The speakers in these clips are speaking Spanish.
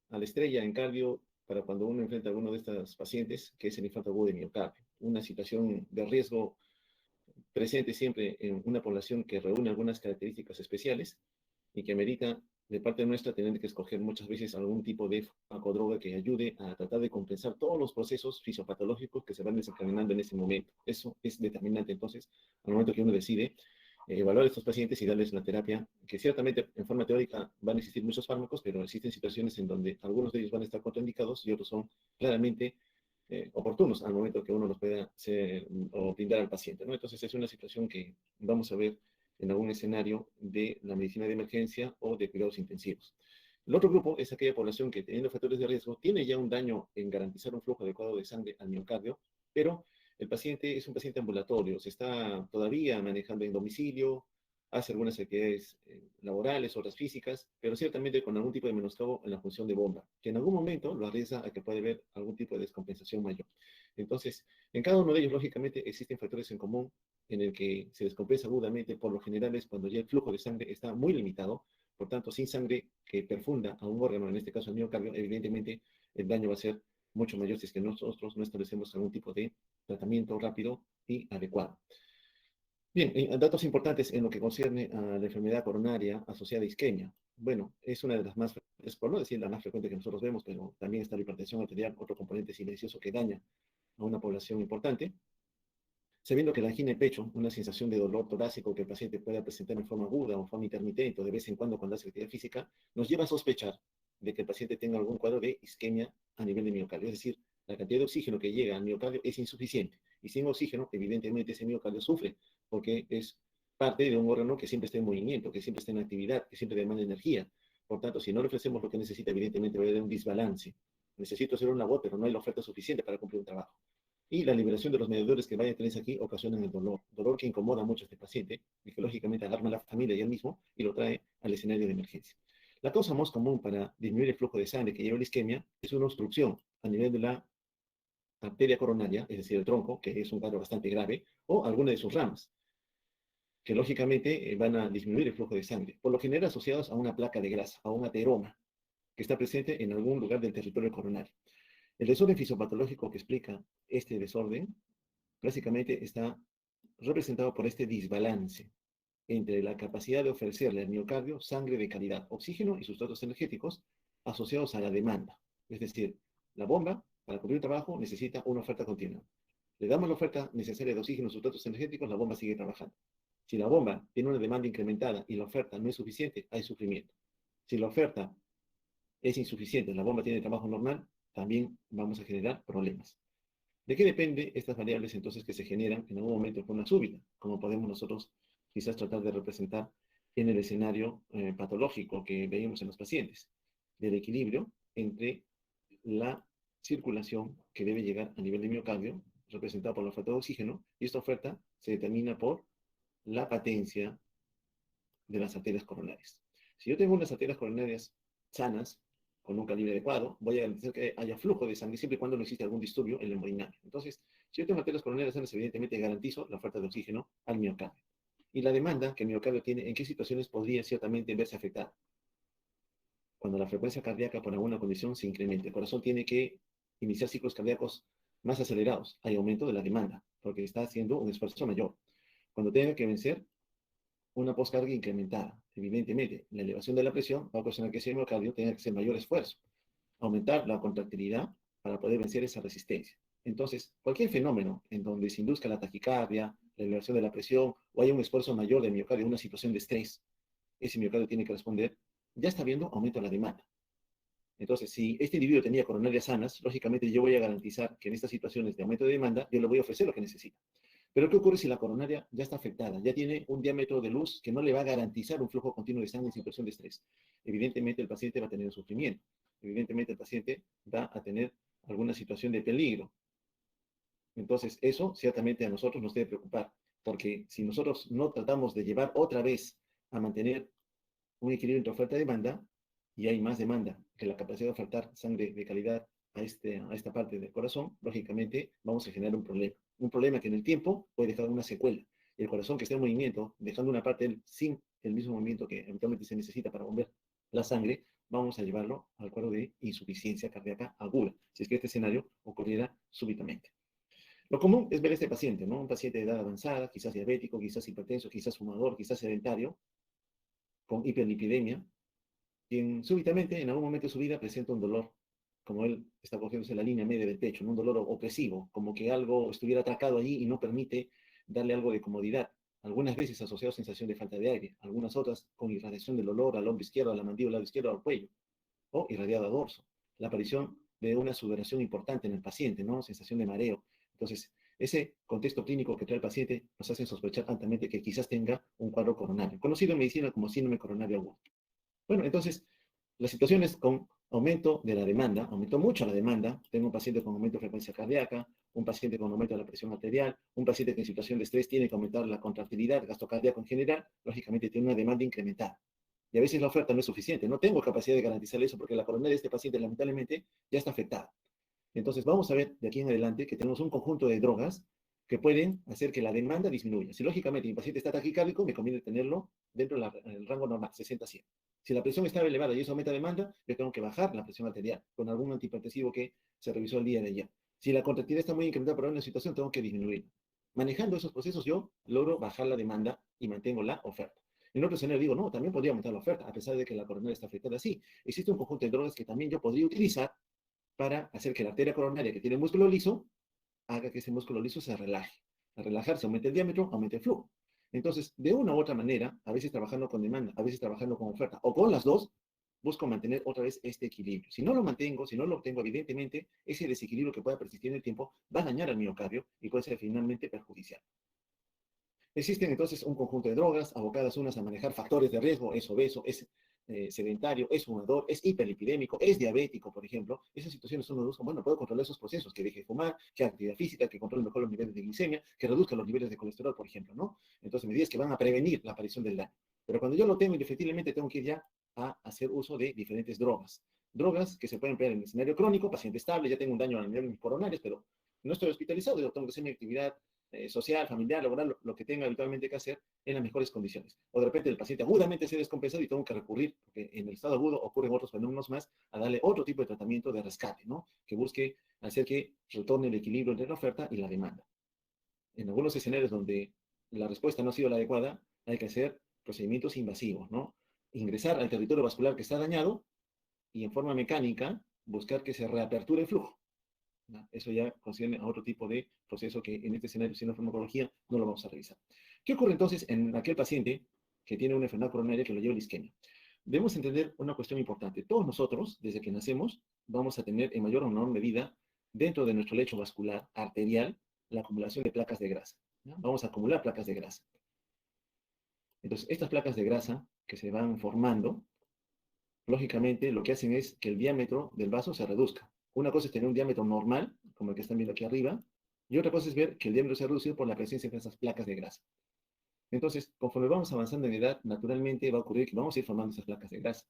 a la estrella en cardio para cuando uno enfrenta a alguno de estos pacientes, que es el infarto agudo de miocardio. Una situación de riesgo presente siempre en una población que reúne algunas características especiales y que amerita de parte nuestra tener que escoger muchas veces algún tipo de farmacodroga que ayude a tratar de compensar todos los procesos fisiopatológicos que se van desencadenando en ese momento. Eso es determinante entonces al momento que uno decide evaluar a estos pacientes y darles la terapia, que ciertamente en forma teórica van a existir muchos fármacos, pero existen situaciones en donde algunos de ellos van a estar contraindicados y otros son claramente oportunos al momento que uno los pueda hacer o brindar al paciente, ¿no? Entonces es una situación que vamos a ver en algún escenario de la medicina de emergencia o de cuidados intensivos. El otro grupo es aquella población que, teniendo factores de riesgo, tiene ya un daño en garantizar un flujo adecuado de sangre al miocardio, pero el paciente es un paciente ambulatorio, se está todavía manejando en domicilio, hace algunas actividades laborales, otras físicas, pero ciertamente con algún tipo de menoscabo en la función de bomba, que en algún momento lo arriesga a que puede haber algún tipo de descompensación mayor. Entonces, en cada uno de ellos, lógicamente, existen factores en común en el que se descompensa agudamente, por lo general es cuando ya el flujo de sangre está muy limitado, por tanto, sin sangre que perfunda a un órgano, en este caso al miocardio, evidentemente el daño va a ser mucho mayor si es que nosotros no establecemos algún tipo de tratamiento rápido y adecuado. Bien, datos importantes en lo que concierne a la enfermedad coronaria asociada a isquemia. Bueno, es una de las más frecuentes, por no decir la más frecuente que nosotros vemos, pero también está la hipertensión arterial, otro componente silencioso que daña a una población importante. Sabiendo que la angina de pecho, una sensación de dolor torácico que el paciente pueda presentar en forma aguda o en forma intermitente o de vez en cuando hace actividad física, nos lleva a sospechar de que el paciente tenga algún cuadro de isquemia a nivel de miocardio. Es decir, la cantidad de oxígeno que llega al miocardio es insuficiente. Y sin oxígeno, evidentemente, ese miocardio sufre, porque es parte de un órgano que siempre está en movimiento, que siempre está en actividad, que siempre demanda energía. Por tanto, si no le ofrecemos lo que necesita, evidentemente va a haber un desbalance. Necesito hacer una labor, pero no hay la oferta suficiente para cumplir un trabajo. Y la liberación de los mediadores que vayan a tener aquí ocasionan el dolor que incomoda mucho a este paciente y que lógicamente alarma a la familia y él mismo y lo trae al escenario de emergencia. La causa más común para disminuir el flujo de sangre que lleva la isquemia es una obstrucción a nivel de la arteria coronaria, es decir, el tronco, que es un cuadro bastante grave, o alguna de sus ramas, que lógicamente van a disminuir el flujo de sangre, por lo general asociados a una placa de grasa, a un ateroma, que está presente en algún lugar del territorio coronario. El desorden fisiopatológico que explica este desorden básicamente está representado por este desbalance entre la capacidad de ofrecerle al miocardio sangre de calidad, oxígeno y sustratos energéticos asociados a la demanda. Es decir, la bomba, para cumplir el trabajo, necesita una oferta continua. Le damos la oferta necesaria de oxígeno y sustratos energéticos, la bomba sigue trabajando. Si la bomba tiene una demanda incrementada y la oferta no es suficiente, hay sufrimiento. Si la oferta es insuficiente, la bomba tiene trabajo normal, también vamos a generar problemas. ¿De qué depende estas variables entonces que se generan en algún momento con una súbita? Como podemos nosotros quizás tratar de representar en el escenario patológico que veíamos en los pacientes, del equilibrio entre la circulación que debe llegar a nivel de miocardio, representada por la oferta de oxígeno, y esta oferta se determina por la patencia de las arterias coronarias. Si yo tengo unas arterias coronarias sanas, con un calibre adecuado, voy a garantizar que haya flujo de sangre siempre y cuando no existe algún disturbio en la hemodinamia. Entonces, si yo tengo arterias coronarias sanas, evidentemente garantizo la oferta de oxígeno al miocardio. Y la demanda que el miocardio tiene, ¿en qué situaciones podría ciertamente verse afectada? Cuando la frecuencia cardíaca por alguna condición se incrementa. El corazón tiene que iniciar ciclos cardíacos más acelerados. Hay aumento de la demanda, porque está haciendo un esfuerzo mayor. Cuando tenga que vencer una poscarga incrementada. Evidentemente, la elevación de la presión va a ocasionar que ese miocardio tenga que hacer mayor esfuerzo, aumentar la contractilidad para poder vencer esa resistencia. Entonces, cualquier fenómeno en donde se induzca la taquicardia, la elevación de la presión o haya un esfuerzo mayor del miocardio, una situación de estrés, ese miocardio tiene que responder, ya está viendo aumento de la demanda. Entonces, si este individuo tenía coronarias sanas, lógicamente yo voy a garantizar que en estas situaciones de aumento de demanda, yo le voy a ofrecer lo que necesita. Pero ¿qué ocurre si la coronaria ya está afectada? Ya tiene un diámetro de luz que no le va a garantizar un flujo continuo de sangre en situación de estrés. Evidentemente el paciente va a tener un sufrimiento. Evidentemente el paciente va a tener alguna situación de peligro. Entonces eso ciertamente a nosotros nos debe preocupar, porque si nosotros no tratamos de llevar otra vez a mantener un equilibrio entre oferta y demanda, y hay más demanda que la capacidad de ofertar sangre de calidad a esta parte del corazón, lógicamente vamos a generar un problema. Un problema que en el tiempo puede dejar una secuela. Y el corazón que está en movimiento, dejando una parte sin el mismo movimiento que eventualmente se necesita para bombear la sangre, vamos a llevarlo al cuadro de insuficiencia cardíaca aguda, si es que este escenario ocurriera súbitamente. Lo común es ver a este paciente, ¿no? Un paciente de edad avanzada, quizás diabético, quizás hipertenso, quizás fumador, quizás sedentario, con hiperlipidemia, quien súbitamente, en algún momento de su vida, presenta un dolor, como él está cogiéndose la línea media del pecho, ¿no? Un dolor opresivo, como que algo estuviera atracado allí y no permite darle algo de comodidad. Algunas veces asociado a sensación de falta de aire, algunas otras con irradiación del olor al hombro izquierdo, a la mandíbula al izquierdo, al cuello, o irradiado a dorso. La aparición de una sudoración importante en el paciente, ¿no? Sensación de mareo. Entonces, ese contexto clínico que trae el paciente nos hace sospechar altamente que quizás tenga un cuadro coronario, conocido en medicina como síndrome coronario agudo. Bueno, entonces, las situaciones con aumento de la demanda, aumentó mucho la demanda. Tengo un paciente con aumento de frecuencia cardíaca, un paciente con aumento de la presión arterial, un paciente que en situación de estrés tiene que aumentar la contractilidad, gasto cardíaco en general, lógicamente tiene una demanda incrementada. Y a veces la oferta no es suficiente. No tengo capacidad de garantizar eso porque la coronaria de este paciente lamentablemente ya está afectada. Entonces vamos a ver de aquí en adelante que tenemos un conjunto de drogas que pueden hacer que la demanda disminuya. Si lógicamente mi paciente está taquicárdico, me conviene tenerlo dentro del rango normal, 60-100. Si la presión está elevada y eso aumenta demanda, yo tengo que bajar la presión arterial con algún antihipertensivo que se revisó el día de ayer. Si la contractilidad está muy incrementada por una situación, tengo que disminuir. Manejando esos procesos, yo logro bajar la demanda y mantengo la oferta. En otro escenario digo, no, también podría aumentar la oferta, a pesar de que la coronaria está afectada. Sí, existe un conjunto de drogas que también yo podría utilizar para hacer que la arteria coronaria que tiene músculo liso haga que ese músculo liso se relaje. Al relajarse aumenta el diámetro, aumenta el flujo. Entonces, de una u otra manera, a veces trabajando con demanda, a veces trabajando con oferta, o con las dos, busco mantener otra vez este equilibrio. Si no lo mantengo, si no lo obtengo, evidentemente, ese desequilibrio que pueda persistir en el tiempo va a dañar al miocardio y puede ser finalmente perjudicial. Existen entonces un conjunto de drogas abocadas unas a manejar factores de riesgo, es obeso, es sedentario, es fumador, es hiperlipidémico, es diabético, por ejemplo. Esas situaciones uno busca, bueno, puedo controlar esos procesos, que deje de fumar, que haga actividad física, que controle mejor los niveles de glicemia, que reduzca los niveles de colesterol, por ejemplo, ¿no? Entonces, medidas que van a prevenir la aparición del daño. Pero cuando yo lo tengo, indefectiblemente tengo que ir ya a hacer uso de diferentes drogas. Drogas que se pueden emplear en el escenario crónico, paciente estable, ya tengo un daño a nivel de mis coronarios, pero no estoy hospitalizado, yo tengo que hacer mi actividad social, familiar, laboral, lo que tenga habitualmente que hacer en las mejores condiciones. O de repente el paciente agudamente se ha descompensado y tengo que recurrir, porque en el estado agudo ocurren otros fenómenos más, a darle otro tipo de tratamiento de rescate, ¿no? Que busque hacer que retorne el equilibrio entre la oferta y la demanda. En algunos escenarios donde la respuesta no ha sido la adecuada, hay que hacer procedimientos invasivos, ¿no? Ingresar al territorio vascular que está dañado y en forma mecánica buscar que se reaperture el flujo. ¿No? Eso ya concierne a otro tipo de proceso que en este escenario, siendo farmacología, no lo vamos a revisar. ¿Qué ocurre entonces en aquel paciente que tiene una enfermedad coronaria que lo lleva a la isquemia? Debemos entender una cuestión importante. Todos nosotros, desde que nacemos, vamos a tener en mayor o menor medida, dentro de nuestro lecho vascular arterial, la acumulación de placas de grasa. ¿No? Vamos a acumular placas de grasa. Entonces, estas placas de grasa que se van formando, lógicamente lo que hacen es que el diámetro del vaso se reduzca. Una cosa es tener un diámetro normal, como el que están viendo aquí arriba, y otra cosa es ver que el diámetro se ha reducido por la presencia de esas placas de grasa. Entonces, conforme vamos avanzando en edad, naturalmente va a ocurrir que vamos a ir formando esas placas de grasa.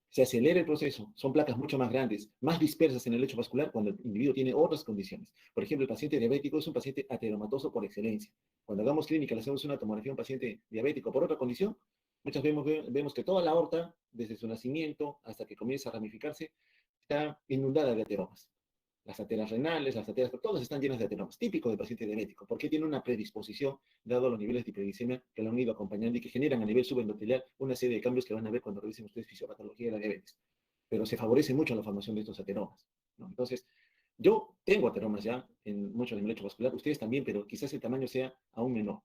Se acelera el proceso, son placas mucho más grandes, más dispersas en el lecho vascular cuando el individuo tiene otras condiciones. Por ejemplo, el paciente diabético es un paciente ateromatoso por excelencia. Cuando hagamos clínica, le hacemos una tomografía a un paciente diabético por otra condición, muchas veces vemos que toda la aorta, desde su nacimiento hasta que comienza a ramificarse, está inundada de ateromas. Las arterias renales, las arterias, todas están llenas de ateromas, típico del paciente diabético, porque tiene una predisposición, dado los niveles de hiperglicemia que lo han ido acompañando y que generan a nivel subendotelial una serie de cambios que van a ver cuando revisen ustedes fisiopatología de la diabetes. Pero se favorece mucho la formación de estos ateromas, ¿no? Entonces, yo tengo ateromas ya en mucho de mi lecho vascular, ustedes también, pero quizás el tamaño sea aún menor.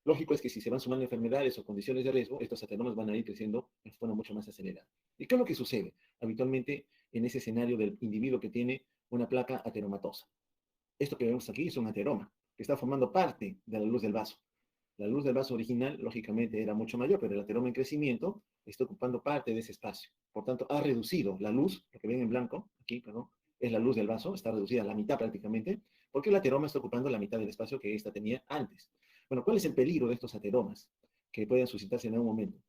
Lógico es que si se van sumando enfermedades o condiciones de riesgo, estos ateromas van a ir creciendo de forma mucho más acelerada. ¿Y qué es lo que sucede habitualmente en ese escenario del individuo que tiene una placa ateromatosa? Esto que vemos aquí es un ateroma, que está formando parte de la luz del vaso. La luz del vaso original, lógicamente, era mucho mayor, pero el ateroma en crecimiento está ocupando parte de ese espacio. Por tanto, ha reducido la luz, lo que ven en blanco, aquí, perdón, es la luz del vaso, está reducida a la mitad prácticamente, porque el ateroma está ocupando la mitad del espacio que ésta tenía antes. Bueno, ¿cuál es el peligro de estos ateromas que pueden suscitarse en algún momento?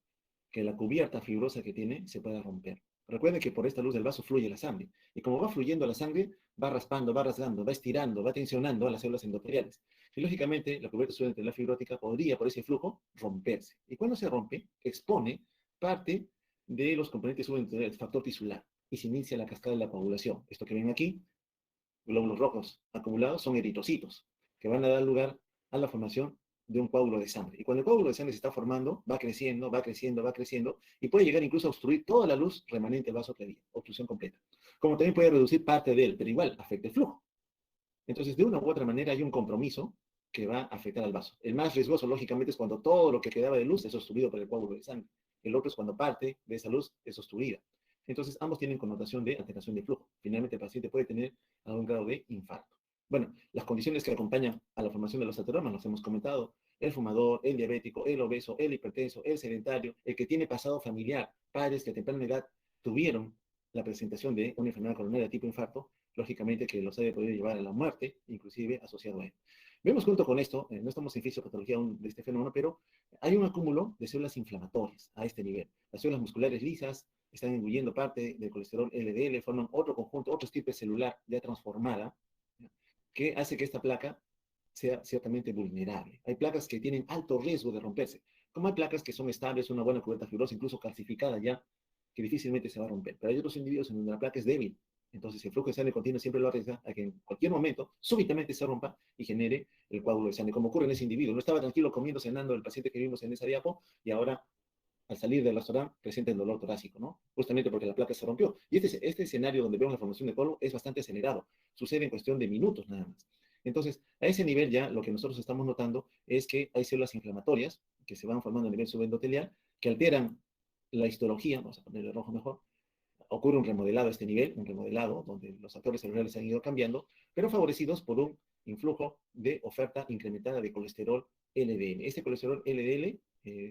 Que la cubierta fibrosa que tiene se pueda romper. Recuerden que por esta luz del vaso fluye la sangre. Y como va fluyendo la sangre, va raspando, va rasgando, va estirando, va tensionando a las células endoteliales. Y lógicamente, la cubierta subendotelar fibrótica podría, por ese flujo, romperse. Y cuando se rompe, expone parte de los componentes subendotelioides, factor tisular, y se inicia la cascada de la coagulación. Esto que ven aquí, glóbulos rojos acumulados, son eritrocitos, que van a dar lugar a la formación de un coágulo de sangre. Y cuando el coágulo de sangre se está formando, va creciendo, va creciendo, va creciendo, y puede llegar incluso a obstruir toda la luz remanente del vaso previo, obstrucción completa. Como también puede reducir parte de él, pero igual afecta el flujo. Entonces, de una u otra manera hay un compromiso que va a afectar al vaso. El más riesgoso, lógicamente, es cuando todo lo que quedaba de luz es obstruido por el coágulo de sangre. El otro es cuando parte de esa luz es obstruida. Entonces, ambos tienen connotación de alteración de flujo. Finalmente, el paciente puede tener algún grado de infarto. Bueno, las condiciones que acompañan a la formación de los ateromas las hemos comentado. El fumador, el diabético, el obeso, el hipertenso, el sedentario, el que tiene pasado familiar, padres que a temprana edad tuvieron la presentación de una enfermedad coronaria tipo infarto, lógicamente que los haya podido llevar a la muerte, inclusive asociado a él. Vemos junto con esto, no estamos en fisiopatología de este fenómeno, pero hay un acúmulo de células inflamatorias a este nivel. Las células musculares lisas están engulliendo parte del colesterol LDL, forman otro conjunto, otro tipo celular ya transformada, que hace que esta placa sea ciertamente vulnerable. Hay placas que tienen alto riesgo de romperse, como hay placas que son estables, una buena cubierta fibrosa, incluso calcificada ya, que difícilmente se va a romper. Pero hay otros individuos en donde la placa es débil. Entonces, el flujo de sangre continuo siempre lo arriesga a que en cualquier momento súbitamente se rompa y genere el coágulo de sangre, como ocurre en ese individuo. No estaba tranquilo comiendo, cenando el paciente que vimos en esa diapo y ahora, al salir del restaurante, presenta el dolor torácico, ¿no? Justamente porque la placa se rompió. Y este escenario donde vemos la formación de coágulo es bastante acelerado. Sucede en cuestión de minutos nada más. Entonces, a ese nivel ya lo que nosotros estamos notando es que hay células inflamatorias que se van formando a nivel subendotelial, que alteran la histología, vamos a ponerle rojo mejor, ocurre un remodelado a este nivel, un remodelado donde los actores celulares han ido cambiando, pero favorecidos por un influjo de oferta incrementada de colesterol LDL. Este colesterol LDL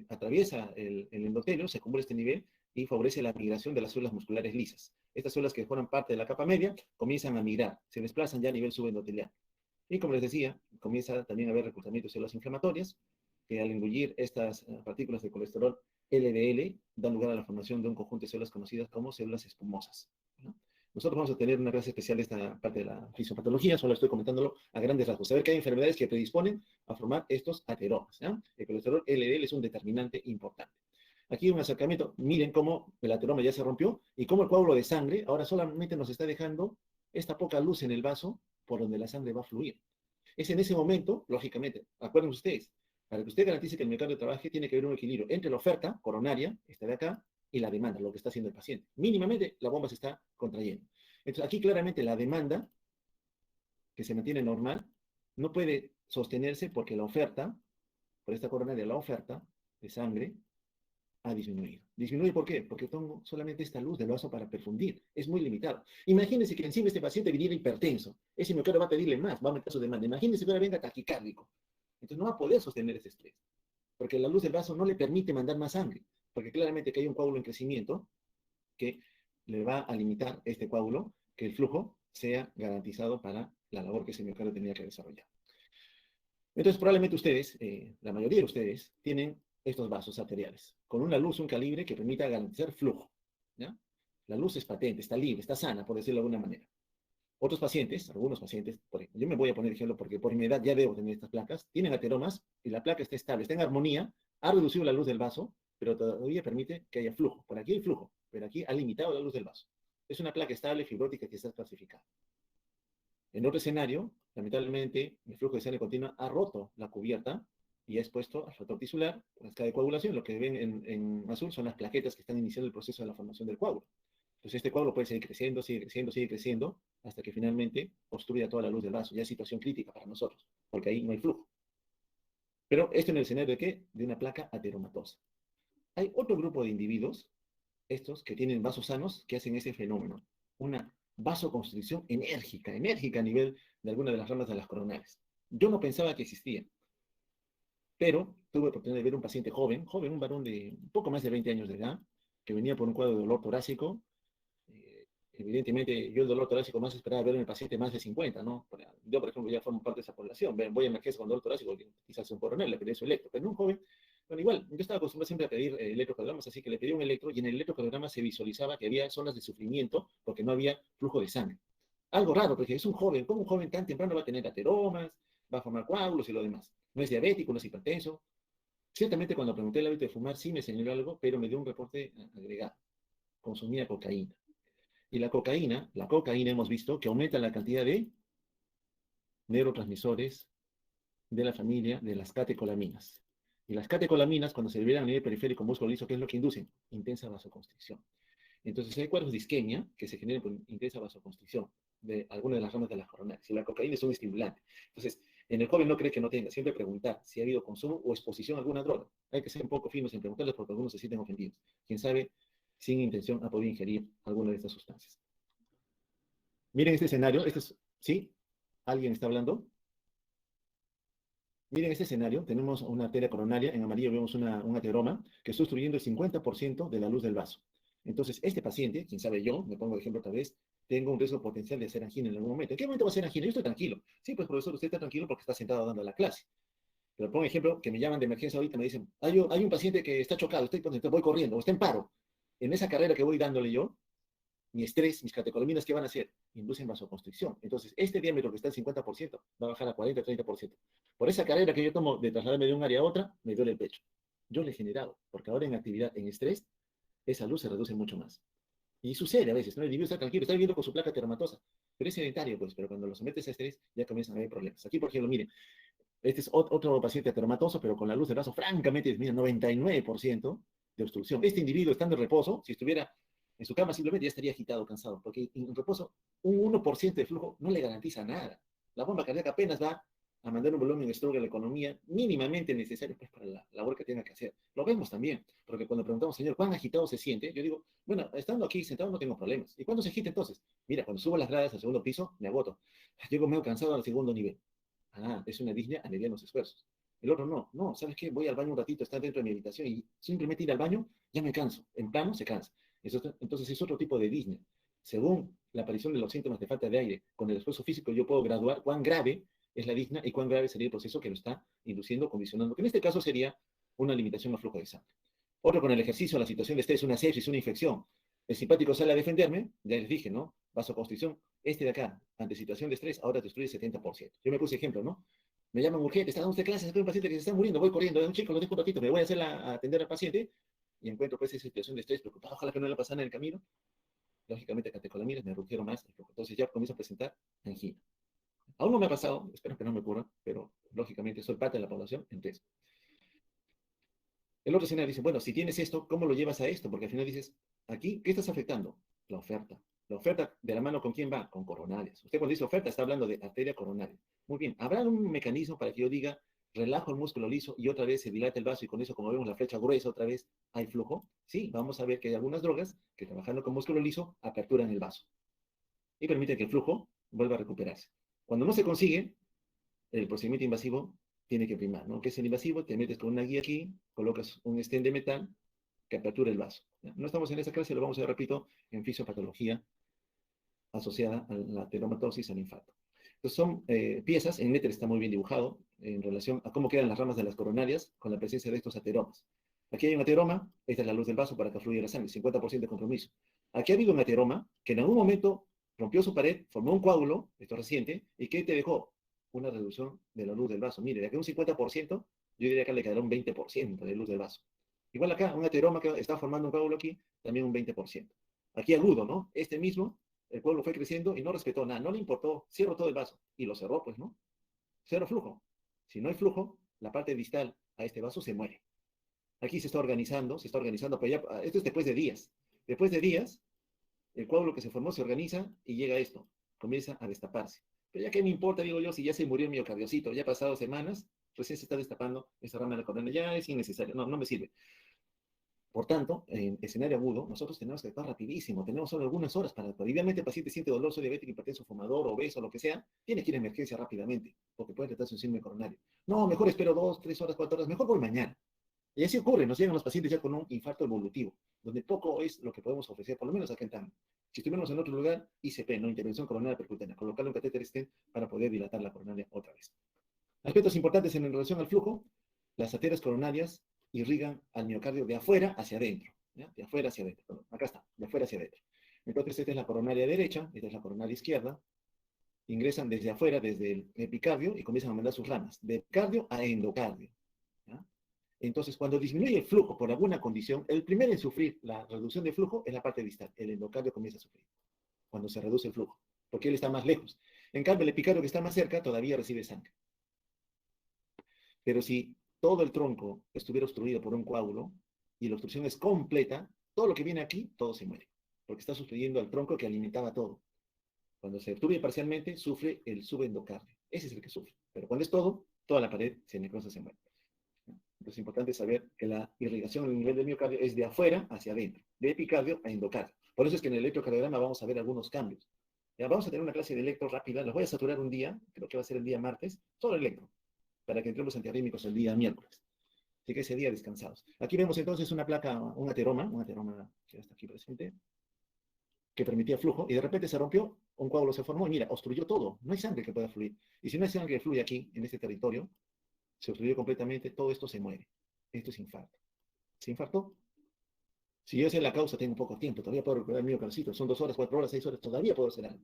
atraviesa el endotelio, se acumula a este nivel y favorece la migración de las células musculares lisas. Estas células que forman parte de la capa media comienzan a migrar, se desplazan ya a nivel subendotelial. Y como les decía, comienza también a haber reclutamiento de células inflamatorias, que al engullir estas partículas de colesterol LDL dan lugar a la formación de un conjunto de células conocidas como células espumosas, ¿no? Nosotros vamos a tener una clase especial de esta parte de la fisiopatología, solo estoy comentándolo a grandes rasgos. Saber que hay enfermedades que predisponen a formar estos ateromas, ¿ya? El colesterol LDL es un determinante importante. Aquí un acercamiento, miren cómo el ateroma ya se rompió y cómo el coágulo de sangre ahora solamente nos está dejando esta poca luz en el vaso por donde la sangre va a fluir. Es en ese momento, lógicamente, acuérdense ustedes, para que usted garantice que el miocardio trabaje, tiene que haber un equilibrio entre la oferta coronaria, esta de acá, y la demanda, lo que está haciendo el paciente. Mínimamente la bomba se está contrayendo. Entonces aquí claramente la demanda, que se mantiene normal, no puede sostenerse porque la oferta, por esta coronaria, la oferta de sangre ha disminuido. ¿Disminuye por qué? Porque tengo solamente esta luz del vaso para perfundir. Es muy limitado. Imagínense que encima este paciente viniera hipertenso. Ese miocardio va a pedirle más, va a aumentar su demanda. Imagínense que ahora venga taquicárdico. Entonces no va a poder sostener ese estrés. Porque la luz del vaso no le permite mandar más sangre. Porque claramente que hay un coágulo en crecimiento que le va a limitar este coágulo, que el flujo sea garantizado para la labor que ese miocardio tenía que desarrollar. Entonces, probablemente ustedes, la mayoría de ustedes, tienen estos vasos arteriales, con una luz, un calibre que permita garantizar flujo, ¿ya? La luz es patente, está libre, está sana, por decirlo de alguna manera. Otros pacientes, algunos pacientes, yo me voy a poner ejemplo porque por mi edad ya debo tener estas placas, tienen ateromas y la placa está estable, está en armonía, ha reducido la luz del vaso, pero todavía permite que haya flujo. Por aquí hay flujo, pero aquí ha limitado la luz del vaso. Es una placa estable, fibrótica, que está clasificada. En otro escenario, lamentablemente, el flujo de sangre continua ha roto la cubierta y ha expuesto al factor tisular, la escala de coagulación. Lo que ven en azul son las plaquetas que están iniciando el proceso de la formación del coágulo. Entonces este coágulo puede seguir creciendo, sigue creciendo, sigue creciendo, hasta que finalmente obstruya toda la luz del vaso. Ya es situación crítica para nosotros, porque ahí no hay flujo. Pero esto en el escenario de ¿qué? De una placa ateromatosa. Hay otro grupo de individuos, estos que tienen vasos sanos, que hacen ese fenómeno. Una vasoconstricción enérgica, enérgica a nivel de alguna de las ramas de las coronales. Yo no pensaba que existía, pero tuve la oportunidad de ver un paciente joven, un varón de un poco más de 20 años de edad, que venía por un cuadro de dolor torácico. Evidentemente, yo el dolor torácico más esperaba ver en el paciente más de 50, ¿no? Yo, por ejemplo, ya formo parte de esa población. Voy a emergencia con dolor torácico, quizás un coronel, le pedí su electro, pero en un joven, bueno, igual, yo estaba acostumbrado siempre a pedir electrocardiogramas, así que le pedí un electro y en el electrocardiograma se visualizaba que había zonas de sufrimiento porque no había flujo de sangre. Algo raro, porque es un joven, ¿cómo un joven tan temprano va a tener ateromas, va a formar coágulos y lo demás? No es diabético, no es hipertenso. Ciertamente, cuando pregunté el hábito de fumar, sí me señaló algo, pero me dio un reporte agregado. consumía cocaína. Y la cocaína hemos visto que aumenta la cantidad de neurotransmisores de la familia de las catecolaminas. Y las catecolaminas, cuando se liberan a nivel periférico músculo liso, ¿qué es lo que inducen? Intensa vasoconstricción. Entonces hay cuadros de isquemia que se generan por intensa vasoconstricción de alguna de las ramas de las coronarias. Y la cocaína es un estimulante. Entonces, en el joven no cree que no tenga, siempre preguntar si ha habido consumo o exposición a alguna droga. Hay que ser un poco finos en preguntarles porque algunos se sienten ofendidos. Quién sabe, sin intención ha podido ingerir alguna de estas sustancias. Miren este escenario, ¿sí? ¿Alguien está hablando? Miren este escenario, tenemos una arteria coronaria, en amarillo vemos un ateroma que está obstruyendo el 50% de la luz del vaso. Entonces, este paciente, quién sabe yo, me pongo de ejemplo otra vez, tengo un riesgo potencial de hacer angina en algún momento. ¿En qué momento va a ser angina? Yo estoy tranquilo. Sí, pues profesor, usted está tranquilo porque está sentado dando la clase. Pero pongo ejemplo que me llaman de emergencia ahorita, me dicen, hay un paciente que está chocado, voy corriendo, o está en paro. En esa carrera que voy dándole yo, mi estrés, mis catecolaminas, ¿qué van a hacer? Inducen vasoconstricción. Entonces, este diámetro que está al 50% va a bajar a 40-30%. Por esa carrera que yo tomo de trasladarme de un área a otra, me duele el pecho. Yo le he generado, porque ahora en actividad, en estrés, esa luz se reduce mucho más. Y sucede a veces, ¿no? El individuo está tranquilo, está viviendo con su placa termatosa, pero es sedentario, pues, pero cuando lo sometes a estrés, ya comienzan a haber problemas. Aquí, por ejemplo, miren, este es otro paciente ateromatoso, pero con la luz del vaso, francamente, mira, 99% de obstrucción. Este individuo, estando en reposo, si estuviera en su cama, simplemente ya estaría agitado, cansado, porque en reposo, un 1% de flujo no le garantiza nada. La bomba cardíaca apenas va a mandar un volumen stroke a la economía mínimamente necesario pues, para la labor que tenga que hacer. Lo vemos también, porque cuando preguntamos, señor, ¿cuán agitado se siente? Yo digo, bueno, estando aquí sentado no tengo problemas. ¿Y cuándo se agita entonces? Mira, cuando subo las gradas al segundo piso, me agoto. Llego medio cansado al segundo nivel. Ah, es una disnea a medianos esfuerzos. El otro no, ¿sabes qué? Voy al baño un ratito, está dentro de mi habitación y simplemente ir al baño, ya me canso. En plano se cansa. Entonces es otro tipo de disnea. Según la aparición de los síntomas de falta de aire con el esfuerzo físico, yo puedo graduar cuán grave es la disnea y cuán grave sería el proceso que lo está induciendo, condicionando, que en este caso sería una limitación al flujo de sangre. Otro con el ejercicio, la situación de estrés, una sepsis, una infección. El simpático sale a defenderme, ya les dije, ¿no? Vasoconstricción, este de acá, ante situación de estrés, ahora destruye el 70%. Yo me puse ejemplo, ¿no? Me llaman urgente, está dando usted clases, hay un paciente que se está muriendo, voy corriendo, un chico, lo dejo un ratito, me voy a a atender al paciente y encuentro pues esa situación de estrés, preocupado, ojalá que no le pase nada en el camino. Lógicamente, catecolaminas me redujeron más, entonces ya comienzo a presentar angina. Aún no me ha pasado, espero que no me ocurra, pero lógicamente soy parte de la población en riesgo. El otro escenario dice, bueno, si tienes esto, ¿cómo lo llevas a esto? Porque al final dices, aquí, ¿qué estás afectando? La oferta. La oferta de la mano con quién va? Con coronarias. Usted cuando dice oferta está hablando de arteria coronaria. Muy bien, ¿habrá un mecanismo para que yo diga, relajo el músculo liso y otra vez se dilata el vaso y con eso, como vemos la flecha gruesa, otra vez hay flujo? Sí, vamos a ver que hay algunas drogas que trabajando con músculo liso aperturan el vaso y permiten que el flujo vuelva a recuperarse. Cuando no se consigue, el procedimiento invasivo tiene que primar, ¿no? ¿Qué es el invasivo? Te metes con una guía aquí, colocas un stent de metal que apertura el vaso. ¿Ya? No estamos en esa clase, lo vamos a ver, repito, en fisiopatología asociada a la teromatosis, al infarto. Entonces son piezas, en Netter está muy bien dibujado en relación a cómo quedan las ramas de las coronarias con la presencia de estos ateromas. Aquí hay un ateroma, esta es la luz del vaso para que fluya la sangre, 50% de compromiso. Aquí ha habido un ateroma que en algún momento rompió su pared, formó un coágulo, esto reciente, y ¿qué te dejó? Una reducción de la luz del vaso. Mire, de aquí un 50%, yo diría que le quedará un 20% de luz del vaso. Igual acá, un ateroma que está formando un coágulo aquí, también un 20%. Aquí agudo, ¿no? Este mismo, el pueblo fue creciendo y no respetó nada, no le importó, cierro todo el vaso. Y lo cerró, pues, ¿no? Cero flujo. Si no hay flujo, la parte distal a este vaso se muere. Aquí se está organizando, pero ya, esto es después de días. Después de días, el coágulo que se formó se organiza y llega a esto, comienza a destaparse. Pero ya que me importa, digo yo, si ya se murió el miocardiocito, ya ha pasado semanas, recién se está destapando esta rama de la coronaria, ya es innecesario, no me sirve. Por tanto, en escenario agudo, nosotros tenemos que actuar rapidísimo, tenemos solo algunas horas para, idealmente el paciente siente dolor, soy diabético, hipertenso, fumador, obeso, lo que sea, tiene que ir a emergencia rápidamente, porque puede tratarse un síndrome coronario. No, mejor espero 2, 3 horas, 4 horas, mejor voy mañana. Y así ocurre, nos llegan los pacientes ya con un infarto evolutivo, donde poco es lo que podemos ofrecer, por lo menos acá en TAM. Si estuviéramos en otro lugar, ICP, ¿no? Intervención coronaria percutánea, colocarle un catéter stent para poder dilatar la coronaria otra vez. Aspectos importantes en relación al flujo, las arterias coronarias irrigan al miocardio de afuera hacia adentro, ¿ya? De afuera hacia adentro, perdón, acá está, de afuera hacia adentro. Entonces, esta es la coronaria derecha, esta es la coronaria izquierda, ingresan desde afuera, desde el epicardio, y comienzan a mandar sus ramas, de epicardio a endocardio. ¿Ya? Entonces, cuando disminuye el flujo por alguna condición, el primero en sufrir la reducción de flujo es la parte distal. El endocardio comienza a sufrir cuando se reduce el flujo, porque él está más lejos. En cambio, el epicardio que está más cerca todavía recibe sangre. Pero si todo el tronco estuviera obstruido por un coágulo y la obstrucción es completa, todo lo que viene aquí, todo se muere, porque está sustituyendo al tronco que alimentaba todo. Cuando se obstruye parcialmente, sufre el subendocardio. Ese es el que sufre. Pero cuando es todo, toda la pared se necrosa, se muere. Entonces es importante saber que la irrigación al nivel del miocardio es de afuera hacia adentro, de epicardio a endocardio. Por eso es que en el electrocardiograma vamos a ver algunos cambios. Ya vamos a tener una clase de electro rápida, los voy a saturar un día, creo que va a ser el día martes, solo electro, para que entremos antiarrítmicos el día miércoles. Así que ese día descansados. Aquí vemos entonces una placa, un ateroma que está aquí presente, que permitía flujo, y de repente se rompió, un coágulo se formó, y mira, obstruyó todo, no hay sangre que pueda fluir. Y si no hay sangre que fluye aquí, en este territorio, se obstruyó completamente, todo esto se muere. Esto es infarto. ¿Se infartó? Si yo sé la causa, tengo poco tiempo, todavía puedo recuperar el miocardito, son 2 horas, 4 horas, 6 horas, todavía puedo hacer algo.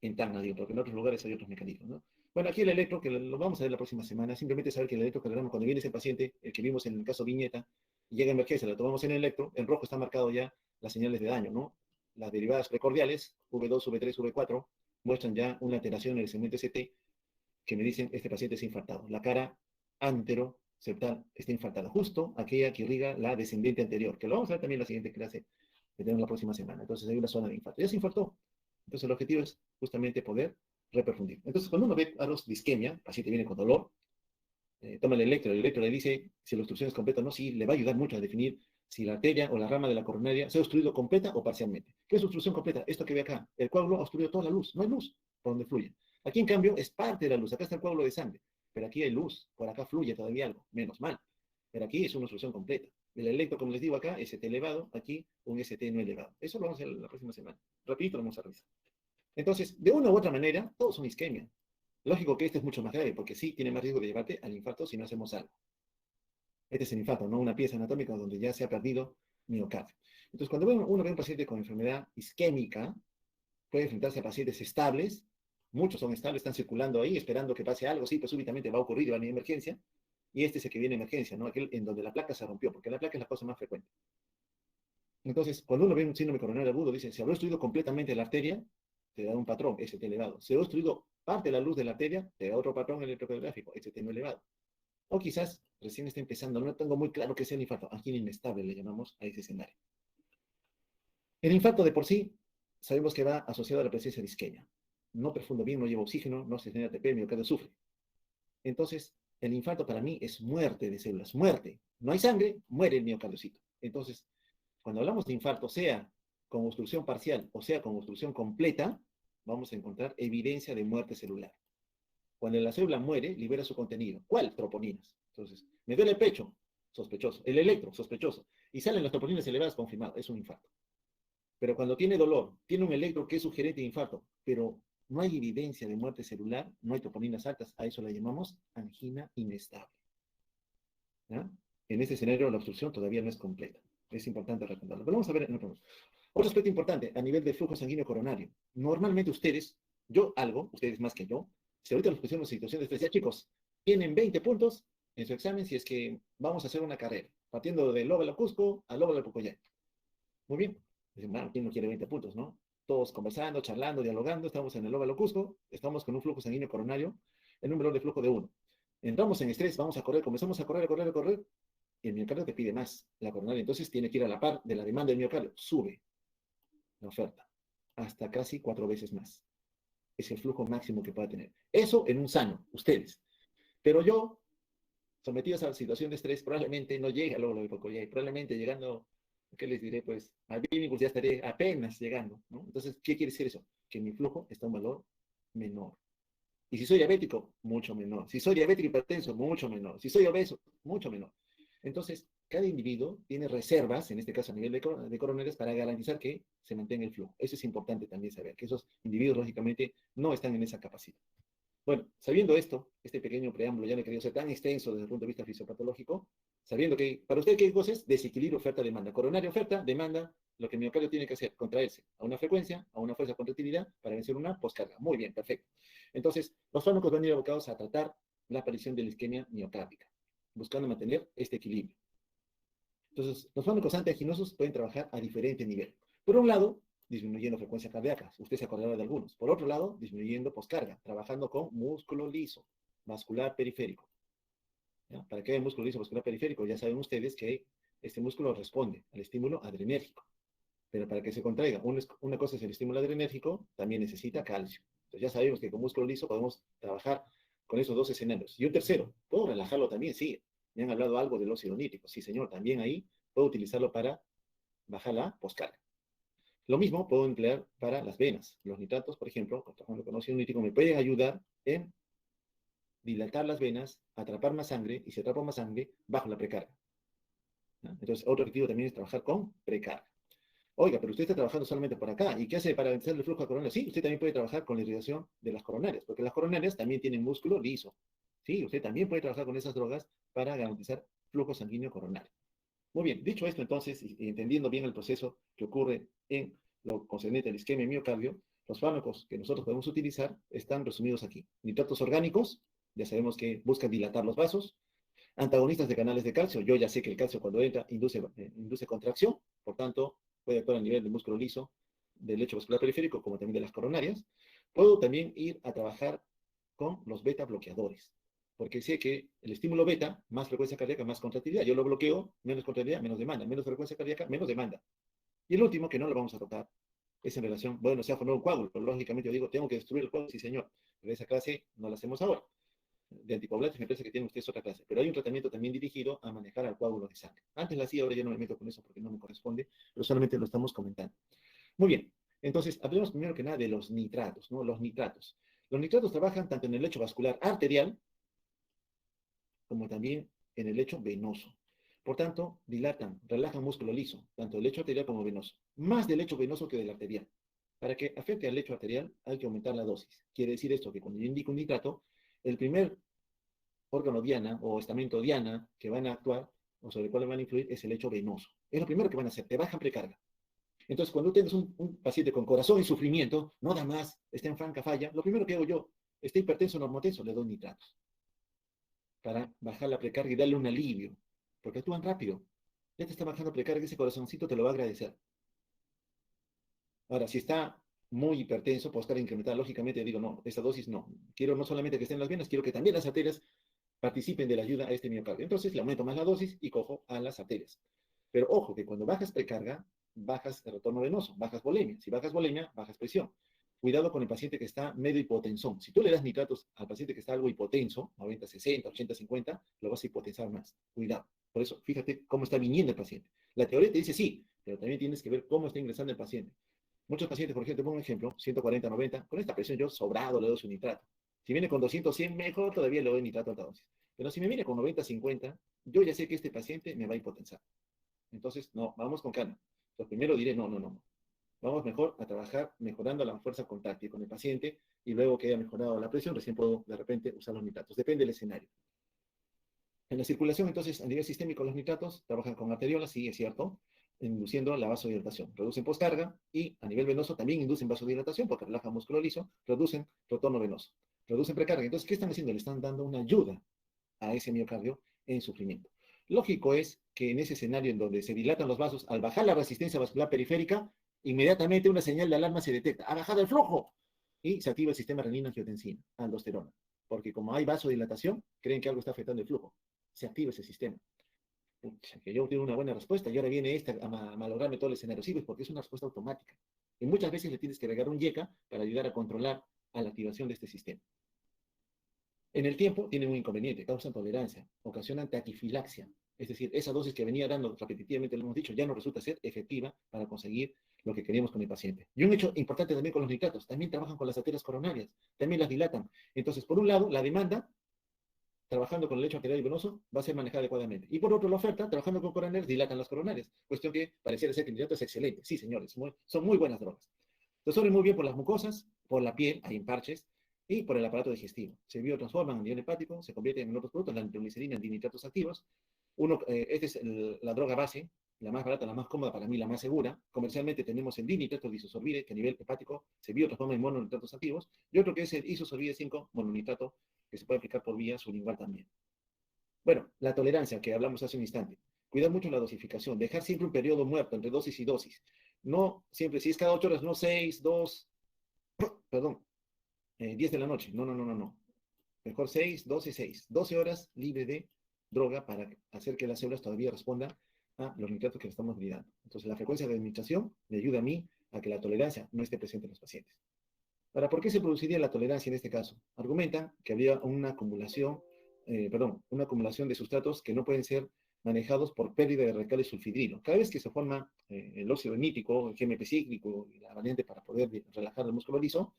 En Tacna, digo, porque en otros lugares hay otros mecanismos, ¿no? Bueno, aquí el electro, que lo vamos a ver la próxima semana, simplemente saber que el electrocardiograma, cuando viene ese paciente, el que vimos en el caso Viñeta, y llega a emergencia, lo tomamos en el electro, en rojo está marcado ya las señales de daño, ¿no? Las derivadas precordiales, V2, V3, V4, muestran ya una alteración en el segmento ST, que me dicen, este paciente es infartado. La cara anteroseptal está infartada, justo aquella que irriga la descendente anterior, que lo vamos a ver también en la siguiente clase que tenemos la próxima semana. Entonces hay una zona de infarto. Ya se infartó. Entonces el objetivo es justamente poder reperfundir. Entonces cuando uno ve cuadros de isquemia, el paciente viene con dolor, toma el electro le dice si la obstrucción es completa o no, sí, le va a ayudar mucho a definir si la arteria o la rama de la coronaria se ha obstruido completa o parcialmente. ¿Qué es obstrucción completa? Esto que ve acá. El coágulo ha obstruido toda la luz. No hay luz por donde fluye. Aquí, en cambio, es parte de la luz. Acá está el coágulo de sangre. Pero aquí hay luz. Por acá fluye todavía algo. Menos mal. Pero aquí es una obstrucción completa. El electro, como les digo acá, ST elevado. Aquí, un ST no elevado. Eso lo vamos a ver la próxima semana. Rapidito lo vamos a revisar. Entonces, de una u otra manera, todos son isquemia. Lógico que este es mucho más grave, porque sí tiene más riesgo de llevarte al infarto si no hacemos algo. Este es el infarto, no una pieza anatómica donde ya se ha perdido miocardio. Entonces, cuando uno ve un paciente con enfermedad isquémica, puede enfrentarse a pacientes estables, muchos son estables, están circulando ahí, esperando que pase algo, sí, pues súbitamente va a ocurrir, va a venir emergencia, y este es el que viene emergencia, ¿no? Aquel en donde la placa se rompió, porque la placa es la cosa más frecuente. Entonces, cuando uno ve un síndrome coronario agudo, dice, se habrá obstruido completamente la arteria, te da un patrón, ST elevado. Se ha obstruido parte de la luz de la arteria, te da otro patrón electrocardiográfico, ST no elevado. O quizás recién está empezando, no tengo muy claro qué sea el infarto, angina inestable le llamamos a ese escenario. El infarto de por sí, sabemos que va asociado a la presencia de isquemia. No perfundo bien, no lleva oxígeno, no se genera ATP, el miocardio sufre. Entonces, el infarto para mí es muerte de células, muerte. No hay sangre, muere el miocardiocito. Entonces, cuando hablamos de infarto, sea con obstrucción parcial o sea con obstrucción completa, vamos a encontrar evidencia de muerte celular. Cuando la célula muere, libera su contenido. ¿Cuál? Troponinas. Entonces, me duele el pecho, sospechoso. El electro, sospechoso. Y salen las troponinas elevadas, confirmado, es un infarto. Pero cuando tiene dolor, tiene un electro que es sugerente de infarto, pero no hay evidencia de muerte celular, no hay troponinas altas, a eso la llamamos angina inestable. ¿Ya? En este escenario la obstrucción todavía no es completa. Es importante recordarlo. Pero vamos a ver en otro. Otro aspecto importante a nivel de flujo sanguíneo coronario. Normalmente ustedes, ustedes más que yo, si ahorita nos pusimos en situación de estrés, ya chicos, tienen 20 puntos en su examen si es que vamos a hacer una carrera, partiendo del Lóbalo Cusco al Lóbalo Pucoyay. Muy bien. Dicen, bueno, ¿quién no quiere 20 puntos, no? Todos conversando, charlando, dialogando, estamos en el Lóbalo Cusco, estamos con un flujo sanguíneo coronario, en un valor de flujo de 1. Entramos en estrés, vamos a correr, comenzamos a correr, y el miocardio te pide más, la coronaria, entonces tiene que ir a la par de la demanda del miocardio, sube la oferta, hasta casi 4 veces más. Es el flujo máximo que pueda tener. Eso en un sano, ustedes. Pero yo, sometidos a la situación de estrés, probablemente no llegue a Lóbalo de Pucoyay, probablemente llegando, ¿qué les diré? Pues al Bímicus ya estaré apenas llegando, ¿no? Entonces, ¿qué quiere decir eso? Que mi flujo está a un valor menor. Y si soy diabético, mucho menor. Si soy diabético hipertenso, mucho menor. Si soy obeso, mucho menor. Entonces, cada individuo tiene reservas, en este caso a nivel de coronarias, para garantizar que se mantenga el flujo. Eso es importante también saber, que esos individuos, lógicamente, no están en esa capacidad. Bueno, sabiendo esto, este pequeño preámbulo ya no he querido ser tan extenso desde el punto de vista fisiopatológico, sabiendo que para usted, ¿qué cosa es? Desequilibrio oferta-demanda. Coronaria oferta, demanda, lo que el miocardio tiene que hacer, contraerse a una frecuencia, a una fuerza contractilidad para vencer una poscarga. Muy bien, perfecto. Entonces, los fármacos van a ir abocados a tratar la aparición de la isquemia miocárdica. buscando mantener este equilibrio. Entonces, los fármacos antianginosos pueden trabajar a diferente nivel. Por un lado, disminuyendo frecuencia cardíaca, usted se acordará de algunos. Por otro lado, disminuyendo poscarga, trabajando con músculo liso, vascular periférico. ¿Ya? Para que haya músculo liso vascular periférico, ya saben ustedes que este músculo responde al estímulo adrenérgico. Pero para que se contraiga, una cosa es el estímulo adrenérgico, también necesita calcio. Entonces ya sabemos que con músculo liso podemos trabajar con esos dos escenarios. Y un tercero, ¿puedo relajarlo también? Sí. Me han hablado algo del óxido nítrico. Sí, señor, también ahí puedo utilizarlo para bajar la poscarga. Lo mismo puedo emplear para las venas. Los nitratos, por ejemplo, trabajando con óxido nítrico, me pueden ayudar en dilatar las venas, atrapar más sangre, y si atrapo más sangre, bajo la precarga. ¿No? Entonces, otro objetivo también es trabajar con precarga. Oiga, pero usted está trabajando solamente por acá. ¿Y qué hace para vencer el flujo coronario? Sí, usted también puede trabajar con la irrigación de las coronarias, porque las coronarias también tienen músculo liso. Sí, usted también puede trabajar con esas drogas para garantizar flujo sanguíneo coronario. Muy bien, dicho esto entonces, y entendiendo bien el proceso que ocurre en lo concerniente al isquemia y miocardio, los fármacos que nosotros podemos utilizar están resumidos aquí. Nitratos orgánicos, ya sabemos que buscan dilatar los vasos. Antagonistas de canales de calcio, yo ya sé que el calcio cuando entra induce contracción, por tanto puede actuar a nivel del músculo liso, del lecho vascular periférico, como también de las coronarias. Puedo también ir a trabajar con los beta bloqueadores, porque sé que el estímulo beta, más frecuencia cardíaca, más contractilidad. Yo lo bloqueo, menos contractilidad, menos demanda, menos frecuencia cardíaca, menos demanda. Y el último, que no lo vamos a tocar, es en relación, bueno, se ha formado un coágulo, pero lógicamente yo digo, tengo que destruir el coágulo, sí señor, pero esa clase no la hacemos ahora. De anticoagulantes me parece que tienen ustedes otra clase, pero hay un tratamiento también dirigido a manejar al coágulo de sangre. Antes la hacía, ahora ya no me meto con eso porque no me corresponde, pero solamente lo estamos comentando. Muy bien, entonces hablemos primero que nada de los nitratos, ¿no? Los nitratos. Los nitratos trabajan tanto en el lecho vascular arterial como también en el lecho venoso. Por tanto, dilatan, relajan músculo liso, tanto del lecho arterial como venoso. Más del lecho venoso que del arterial. Para que afecte al lecho arterial hay que aumentar la dosis. Quiere decir esto, que cuando yo indico un nitrato, el primer órgano diana o estamento diana que van a actuar o sobre el cual van a influir es el lecho venoso. Es lo primero que van a hacer, te bajan precarga. Entonces, cuando tienes un paciente con corazón y sufrimiento, no da más, está en franca falla, lo primero que hago yo, está hipertenso o normotenso, le doy nitratos para bajar la precarga y darle un alivio, porque actúan rápido. Ya te está bajando precarga, ese corazoncito te lo va a agradecer. Ahora, si está muy hipertenso, puedo estar incrementada, lógicamente digo, no, esta dosis no. Quiero no solamente que estén las venas, quiero que también las arterias participen de la ayuda a este miocardio. Entonces le aumento más la dosis y cojo a las arterias. Pero ojo, que cuando bajas precarga, bajas el retorno venoso, bajas volemia. Si bajas volemia, bajas presión. Cuidado con el paciente que está medio hipotensón. Si tú le das nitratos al paciente que está algo hipotenso, 90-60, 80-50, lo vas a hipotensar más. Cuidado. Por eso, fíjate cómo está viniendo el paciente. La teoría te dice sí, pero también tienes que ver cómo está ingresando el paciente. Muchos pacientes, por ejemplo, pongo un ejemplo, 140-90, con esta presión yo sobrado le doy su nitrato. Si viene con 200-100, mejor todavía le doy nitrato alta dosis. Pero si me viene con 90-50, yo ya sé que este paciente me va a hipotensar. Entonces, no, vamos con calma. Lo primero diré, no, no, no. Vamos mejor a trabajar mejorando la fuerza contactil con el paciente y luego que haya mejorado la presión, recién puedo de repente usar los nitratos. Depende del escenario. En la circulación, entonces, a nivel sistémico, los nitratos trabajan con arteriolas, sí, es cierto, induciendo la vasodilatación. Reducen poscarga y a nivel venoso también inducen vasodilatación porque relajan músculo liso, reducen retorno venoso, reducen precarga. Entonces, ¿qué están haciendo? Le están dando una ayuda a ese miocardio en sufrimiento. Lógico es que en ese escenario en donde se dilatan los vasos, al bajar la resistencia vascular periférica, inmediatamente una señal de alarma se detecta. Ha bajado el flujo y se activa el sistema renina-angiotensina, aldosterona. Porque como hay vasodilatación, creen que algo está afectando el flujo. Se activa ese sistema. Pucha, que yo tengo una buena respuesta y ahora viene esta a malograrme todo el escenario. Sí, pues porque es una respuesta automática. Y muchas veces le tienes que agregar un YECA para ayudar a controlar a la activación de este sistema. En el tiempo tienen un inconveniente, causan tolerancia, ocasionan taquifilaxia. Es decir, esa dosis que venía dando repetitivamente, lo hemos dicho, ya no resulta ser efectiva para conseguir lo que queríamos con el paciente. Y un hecho importante también con los nitratos, también trabajan con las arterias coronarias, también las dilatan. Entonces, por un lado, la demanda trabajando con el lecho arterial y venoso, va a ser manejada adecuadamente. Y por otro, la oferta, trabajando con coronarias, dilatan las coronarias. Cuestión que pareciera ser que el nitrato es excelente. Sí, señores, son muy buenas drogas. Resuelven muy bien por las mucosas, por la piel, hay en parches, y por el aparato digestivo. Se biotransforman en nivel hepático, se convierten en otros productos, la nitroglicerina en dinitratos activos. Esta es la droga base, la más barata, la más cómoda, para mí la más segura. Comercialmente tenemos el dinitrato de isosorbide, que a nivel hepático se biotransforma en mononitratos activos, y otro que es el isosorbide 5 mononitrato, que se puede aplicar por vía sublingual también. Bueno, la tolerancia que hablamos hace un instante. Cuidar mucho la dosificación. Dejar siempre un periodo muerto entre dosis y dosis. No siempre, si es cada 8 horas, no 6, 2, perdón, 10 de la noche. No, no, no, no, no. Mejor 6, 12, 6. 12 horas libre de droga para hacer que las células todavía respondan a los nitratos que le estamos brindando. Entonces, la frecuencia de administración me ayuda a mí a que la tolerancia no esté presente en los pacientes. Ahora, ¿por qué se produciría la tolerancia en este caso? Argumentan que había una acumulación de sustratos que no pueden ser manejados por pérdida de radicales sulfidrilo. Cada vez que se forma el óxido nítrico, el GMP cíclico y la variante para poder relajar el músculo liso,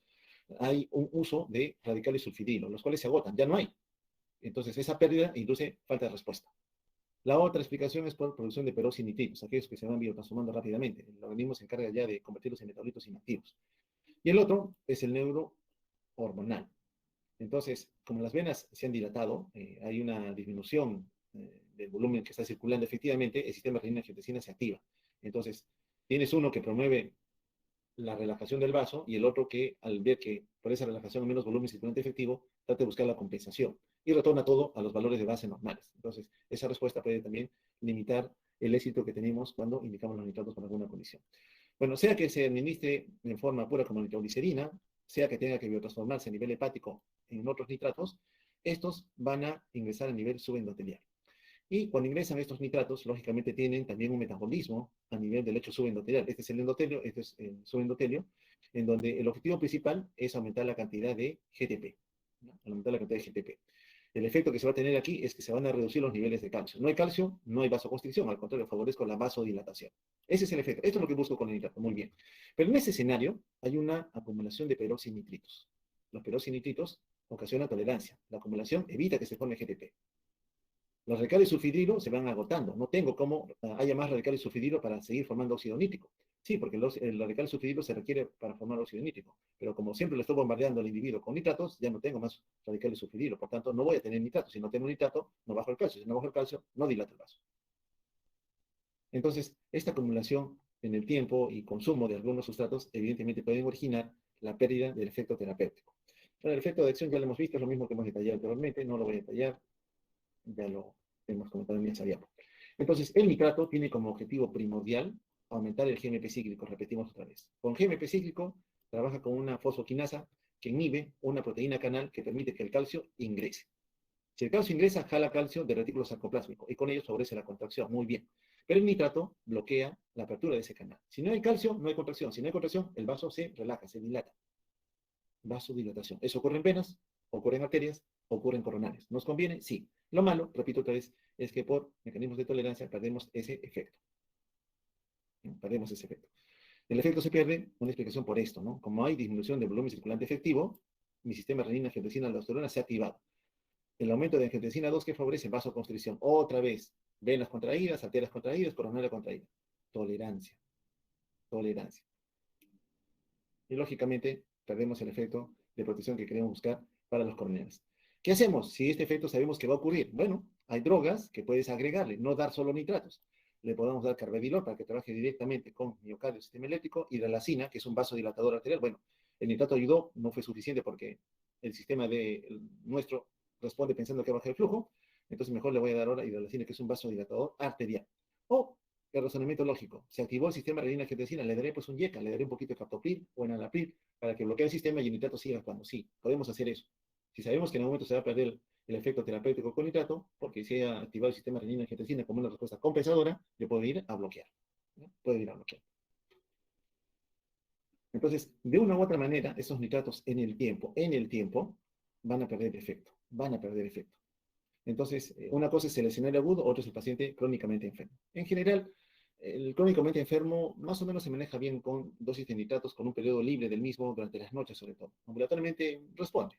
hay un uso de radicales sulfidrilo, los cuales se agotan, ya no hay. Entonces, esa pérdida induce falta de respuesta. La otra explicación es por producción de peroxinitritos, aquellos que se van biotransformando rápidamente. El organismo se encarga ya de convertirlos en metabolitos inactivos. Y el otro es el neurohormonal. Entonces, como las venas se han dilatado, hay una disminución del volumen que está circulando efectivamente, el sistema renina-angiotensina se activa. Entonces, tienes uno que promueve la relajación del vaso y el otro que, al ver que por esa relajación hay menos volumen circulante efectivo, trata de buscar la compensación y retorna todo a los valores de base normales. Entonces, esa respuesta puede también limitar el éxito que tenemos cuando indicamos los nitratos con alguna condición. Bueno, sea que se administre en forma pura como nitroglicerina, sea que tenga que biotransformarse a nivel hepático en otros nitratos, estos van a ingresar a nivel subendotelial. Y cuando ingresan estos nitratos, lógicamente tienen también un metabolismo a nivel del lecho subendotelial. Este es el endotelio, este es el subendotelio, en donde el objetivo principal es aumentar la cantidad de GTP, ¿no? Aumentar la cantidad de GTP. El efecto que se va a tener aquí es que se van a reducir los niveles de calcio. No hay calcio, no hay vasoconstricción, al contrario, favorezco la vasodilatación. Ese es el efecto. Esto es lo que busco con el nitrato, muy bien. Pero en ese escenario hay una acumulación de peroxinitritos. Los peroxinitritos ocasionan tolerancia. La acumulación evita que se forme GTP. Los radicales sulfidrilo se van agotando. No tengo cómo haya más radicales sulfidrilo para seguir formando óxido nítrico. Sí, porque el radical sulfidrilo se requiere para formar óxido nítrico. Pero como siempre le estoy bombardeando al individuo con nitratos, ya no tengo más radicales sulfidrilo. Por tanto, no voy a tener nitrato. Si no tengo nitrato, no bajo el calcio. Si no bajo el calcio, no dilato el vaso. Entonces, esta acumulación en el tiempo y consumo de algunos sustratos, evidentemente pueden originar la pérdida del efecto terapéutico. Bueno, el efecto de acción ya lo hemos visto, es lo mismo que hemos detallado anteriormente, no lo voy a detallar, ya lo hemos comentado en esa diapo. Entonces, el nitrato tiene como objetivo primordial aumentar el GMP cíclico, repetimos otra vez. Con GMP cíclico trabaja con una fosfoquinasa que inhibe una proteína canal que permite que el calcio ingrese. Si el calcio ingresa, jala calcio del retículo sarcoplásmico y con ello favorece la contracción. Muy bien. Pero el nitrato bloquea la apertura de ese canal. Si no hay calcio, no hay contracción. Si no hay contracción, el vaso se relaja, se dilata. Vasodilatación. Eso ocurre en venas, ocurre en arterias, ocurre en coronarias. ¿Nos conviene? Sí. Lo malo, repito otra vez, es que por mecanismos de tolerancia perdemos ese efecto. Perdemos ese efecto. El efecto se pierde, una explicación por esto, ¿no? Como hay disminución del volumen circulante efectivo, mi sistema renina-angiotensina-aldosterona se ha activado. El aumento de angiotensina 2 que favorece vasoconstricción. Otra vez, venas contraídas, arterias contraídas, coronaria contraída. Tolerancia. Tolerancia. Y lógicamente perdemos el efecto de protección que queremos buscar para los coronarios. ¿Qué hacemos si este efecto sabemos que va a ocurrir? Bueno, hay drogas que puedes agregarle, no dar solo nitratos. Le podemos dar carvedilol para que trabaje directamente con miocardio, sistema eléctrico, y hidralacina, que es un vasodilatador arterial. Bueno, el nitrato ayudó, no fue suficiente porque el sistema nuestro responde pensando que baja el flujo, entonces mejor le voy a dar ahora hidralacina, que es un vasodilatador arterial. O el razonamiento lógico. Se activó el sistema renina-angiotensina, le daré pues un YECA, le daré un poquito de captopril o enalapril para que bloquee el sistema y el nitrato siga actuando. Sí, podemos hacer eso. Si sabemos que en algún momento se va a perder el efecto terapéutico con nitrato, porque se ha activado el sistema renina-angiotensina como una respuesta compensadora, yo puedo ir a bloquear. ¿No? Puedo ir a bloquear. Entonces, de una u otra manera, esos nitratos en el tiempo, van a perder efecto. Van a perder efecto. Entonces, una cosa es el escenario agudo, otra es el paciente crónicamente enfermo. En general, el crónicamente enfermo más o menos se maneja bien con dosis de nitratos, con un periodo libre del mismo durante las noches sobre todo. Ambulatoriamente responde.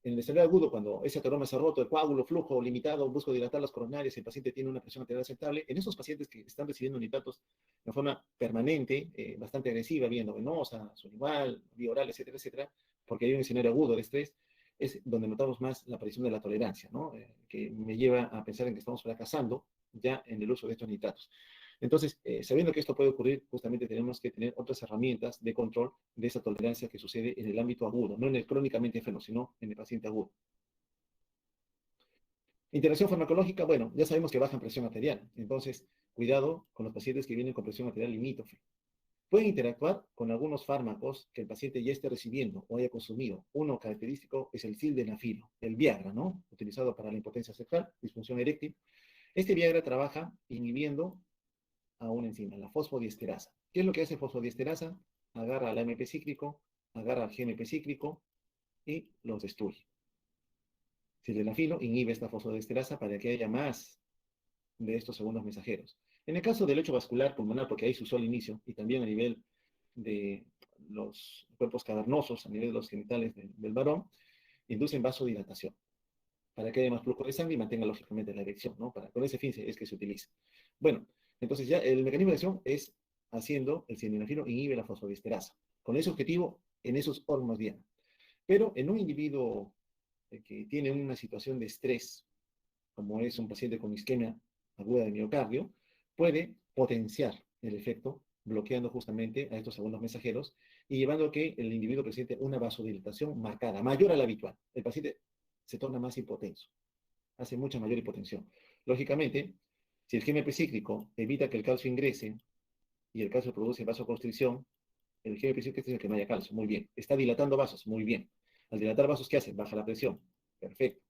En el escenario agudo, cuando ese ateroma se ha roto, el coágulo, flujo limitado, busco dilatar las coronarias, el paciente tiene una presión arterial aceptable, en esos pacientes que están recibiendo nitratos de forma permanente, bastante agresiva, vía endovenosa, sublingual, vía oral, etcétera, etcétera, porque hay un escenario agudo de estrés, es donde notamos más la aparición de la tolerancia, ¿no? Que me lleva a pensar en que estamos fracasando ya en el uso de estos nitratos. Entonces, sabiendo que esto puede ocurrir, justamente tenemos que tener otras herramientas de control de esa tolerancia que sucede en el ámbito agudo, no en el crónicamente enfermo, sino en el paciente agudo. Interacción farmacológica, bueno, ya sabemos que bajan presión arterial, entonces cuidado con los pacientes que vienen con presión arterial limítrofe. Pueden interactuar con algunos fármacos que el paciente ya esté recibiendo o haya consumido. Uno característico es el sildenafilo, el Viagra, ¿no? Utilizado para la impotencia sexual, disfunción eréctil. Este Viagra trabaja inhibiendo a una enzima, la fosfodiesterasa. ¿Qué es lo que hace fosfodiesterasa? Agarra al AMP cíclico, agarra al GNP cíclico y los destruye. Sildenafilo inhibe esta fosfodiesterasa para que haya más de estos segundos mensajeros. En el caso del hecho vascular pulmonar, porque ahí se usó al inicio, y también a nivel de los cuerpos cavernosos, a nivel de los genitales del varón, inducen vasodilatación, para que haya más flujo de sangre y mantenga lógicamente la erección, ¿no? Con ese fin es que se utiliza. Bueno, entonces ya el mecanismo de acción es haciendo, el sildenafilo inhibe la fosfodiesterasa. Con ese objetivo, en esos órganos bien. Pero en un individuo que tiene una situación de estrés, como es un paciente con isquemia aguda de miocardio, puede potenciar el efecto bloqueando justamente a estos segundos mensajeros y llevando a que el individuo presente una vasodilatación marcada, mayor a la habitual. El paciente se torna más hipotenso, hace mucha mayor hipotensión. Lógicamente, si el GMP cíclico evita que el calcio ingrese y el calcio produce vasoconstricción, el GMP cíclico es el que no haya calcio, muy bien. Está dilatando vasos, muy bien. Al dilatar vasos, ¿qué hace? Baja la presión, perfecto.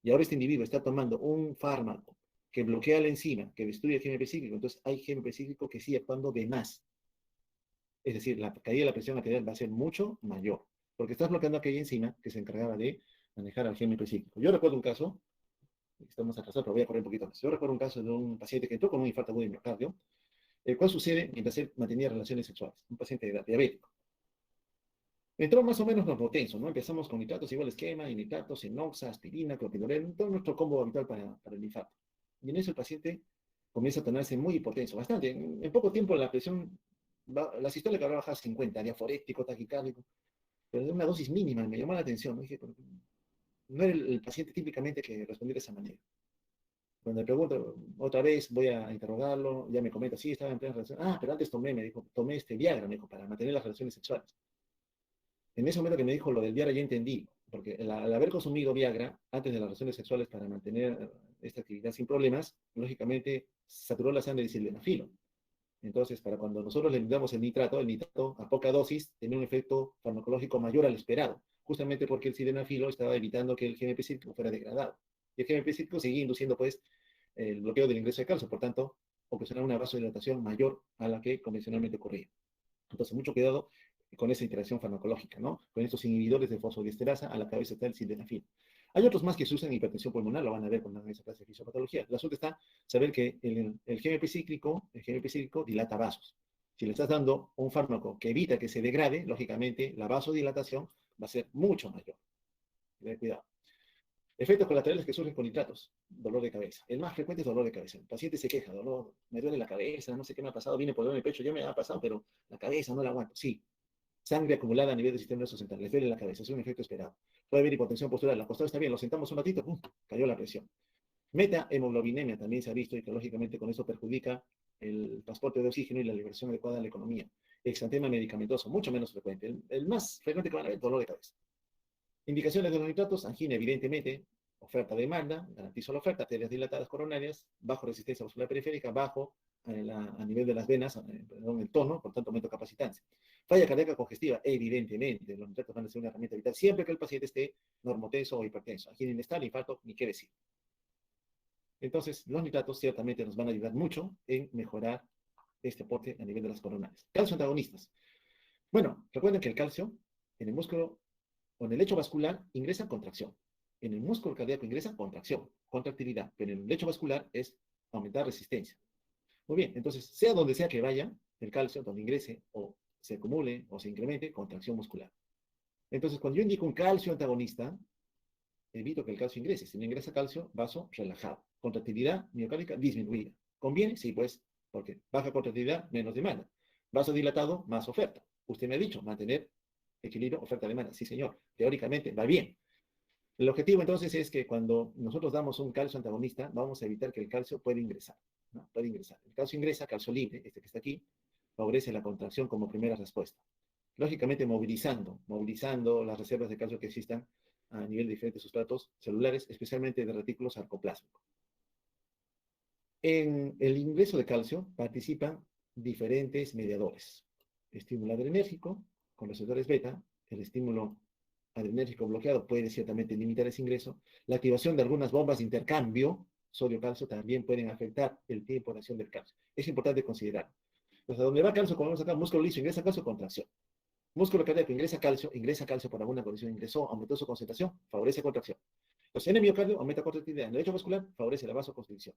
Y ahora este individuo está tomando un fármaco que bloquea la enzima, que destruye el GMP cíclico, entonces hay GMP cíclico que sigue actuando de más. Es decir, la caída de la presión arterial va a ser mucho mayor, porque estás bloqueando aquella enzima que se encargaba de manejar al GMP cíclico. Yo recuerdo un caso, estamos atrasados, pero voy a correr un poquito más. Yo recuerdo un caso de un paciente que entró con un infarto agudo de miocardio, el cual sucede mientras él mantenía relaciones sexuales, un paciente diabético. Entró más o menos normotenso, ¿no? Empezamos con nitratos igual esquema, y nitratos, enoxa, aspirina, clopidogrel, todo nuestro combo habitual para el infarto. Y en eso el paciente comienza a tornarse muy hipotenso, bastante. En poco tiempo la presión, la sistólica va a bajar a 50, diaforético, taquicárdico, pero de una dosis mínima, me llamó la atención, ¿no? Dije, no era el paciente típicamente que respondía de esa manera. Cuando le pregunto otra vez, voy a interrogarlo, ya me comenta, sí, estaba en plena relación. Ah, pero antes tomé, me dijo, tomé este Viagra, me dijo, para mantener las relaciones sexuales. En ese momento que me dijo lo del Viagra ya entendí, porque al haber consumido Viagra antes de las relaciones sexuales para mantener esta actividad sin problemas, lógicamente saturó la sangre de sildenafilo. Entonces, para cuando nosotros le damos el nitrato a poca dosis tiene un efecto farmacológico mayor al esperado, justamente porque el sildenafilo estaba evitando que el GMP cíclico fuera degradado. Y el GMP cíclico seguía induciendo, pues, el bloqueo del ingreso de calcio, por tanto, ocasionaba una vasodilatación mayor a la que convencionalmente ocurría. Entonces, mucho cuidado con esa interacción farmacológica, ¿no? Con estos inhibidores de fosfodiesterasa, a la cabeza está el sildenafil. Hay otros más que se usan en hipertensión pulmonar, lo van a ver con esa clase de fisiopatología. El asunto está saber que el GMP cíclico dilata vasos. Si le estás dando un fármaco que evita que se degrade, lógicamente la vasodilatación va a ser mucho mayor. Ten cuidado. Efectos colaterales que surgen con nitratos, dolor de cabeza. El más frecuente es dolor de cabeza. El paciente se queja, dolor, me duele la cabeza, no sé qué me ha pasado, viene por dolor en el pecho, ya me ha pasado, pero la cabeza no la aguanto. Sí, sangre acumulada a nivel del sistema nervioso central, les duele la cabeza, es un efecto esperado. Puede haber hipotensión postural, la acostado está bien, lo sentamos un ratito, ¡pum!, cayó la presión. Meta-hemoglobinemia también se ha visto y que lógicamente con eso perjudica el transporte de oxígeno y la liberación adecuada de la economía. Exantema medicamentoso, mucho menos frecuente. El más frecuente que van a ver, dolor de cabeza. Indicaciones de los nitratos, angina, evidentemente, oferta-demanda, garantizo la oferta, arterias dilatadas coronarias, bajo resistencia vascular periférica, bajo a nivel de las venas, perdón, el tono, por tanto aumento capacitancia. Falla cardíaca congestiva, evidentemente, los nitratos van a ser una herramienta vital siempre que el paciente esté normotenso o hipertenso. Angina inestable, infarto, ni qué decir. Entonces, los nitratos ciertamente nos van a ayudar mucho en mejorar este aporte a nivel de las coronarias. Calcio antagonistas. Bueno, recuerden que el calcio en el músculo o en el lecho vascular ingresa contracción. En el músculo cardíaco ingresa contracción, contractilidad, pero en el lecho vascular es aumentar resistencia. Muy bien, entonces, sea donde sea que vaya, el calcio, donde ingrese o se acumule o se incremente, contracción muscular. Entonces, cuando yo indico un calcio antagonista, evito que el calcio ingrese. Si no ingresa calcio, vaso relajado. Contractilidad miocárdica disminuida. ¿Conviene? Sí, pues, porque baja contractilidad, menos demanda. Vaso dilatado, más oferta. Usted me ha dicho, mantener equilibrio oferta-demanda. Sí, señor. Teóricamente va bien. El objetivo entonces es que cuando nosotros damos un calcio antagonista, vamos a evitar que el calcio pueda ingresar, ¿no? Puede ingresar. El calcio ingresa, calcio libre, este que está aquí, favorece la contracción como primera respuesta. Lógicamente movilizando las reservas de calcio que existan a nivel de diferentes sustratos celulares, especialmente de retículos sarcoplásmicos. En el ingreso de calcio participan diferentes mediadores. Estímulo adrenérgico con receptores beta, el estímulo adrenérgico bloqueado puede ciertamente limitar ese ingreso. La activación de algunas bombas de intercambio sodio-calcio también pueden afectar el tiempo de acción del calcio. Es importante considerar. Entonces, a donde va calcio, como vemos acá, músculo liso, ingresa calcio, contracción. Músculo cardíaco, ingresa calcio por alguna condición, ingresó, aumentó su concentración, favorece contracción. Entonces, en el miocardio, aumenta contractilidad. En el lecho vascular, favorece la vasoconstricción.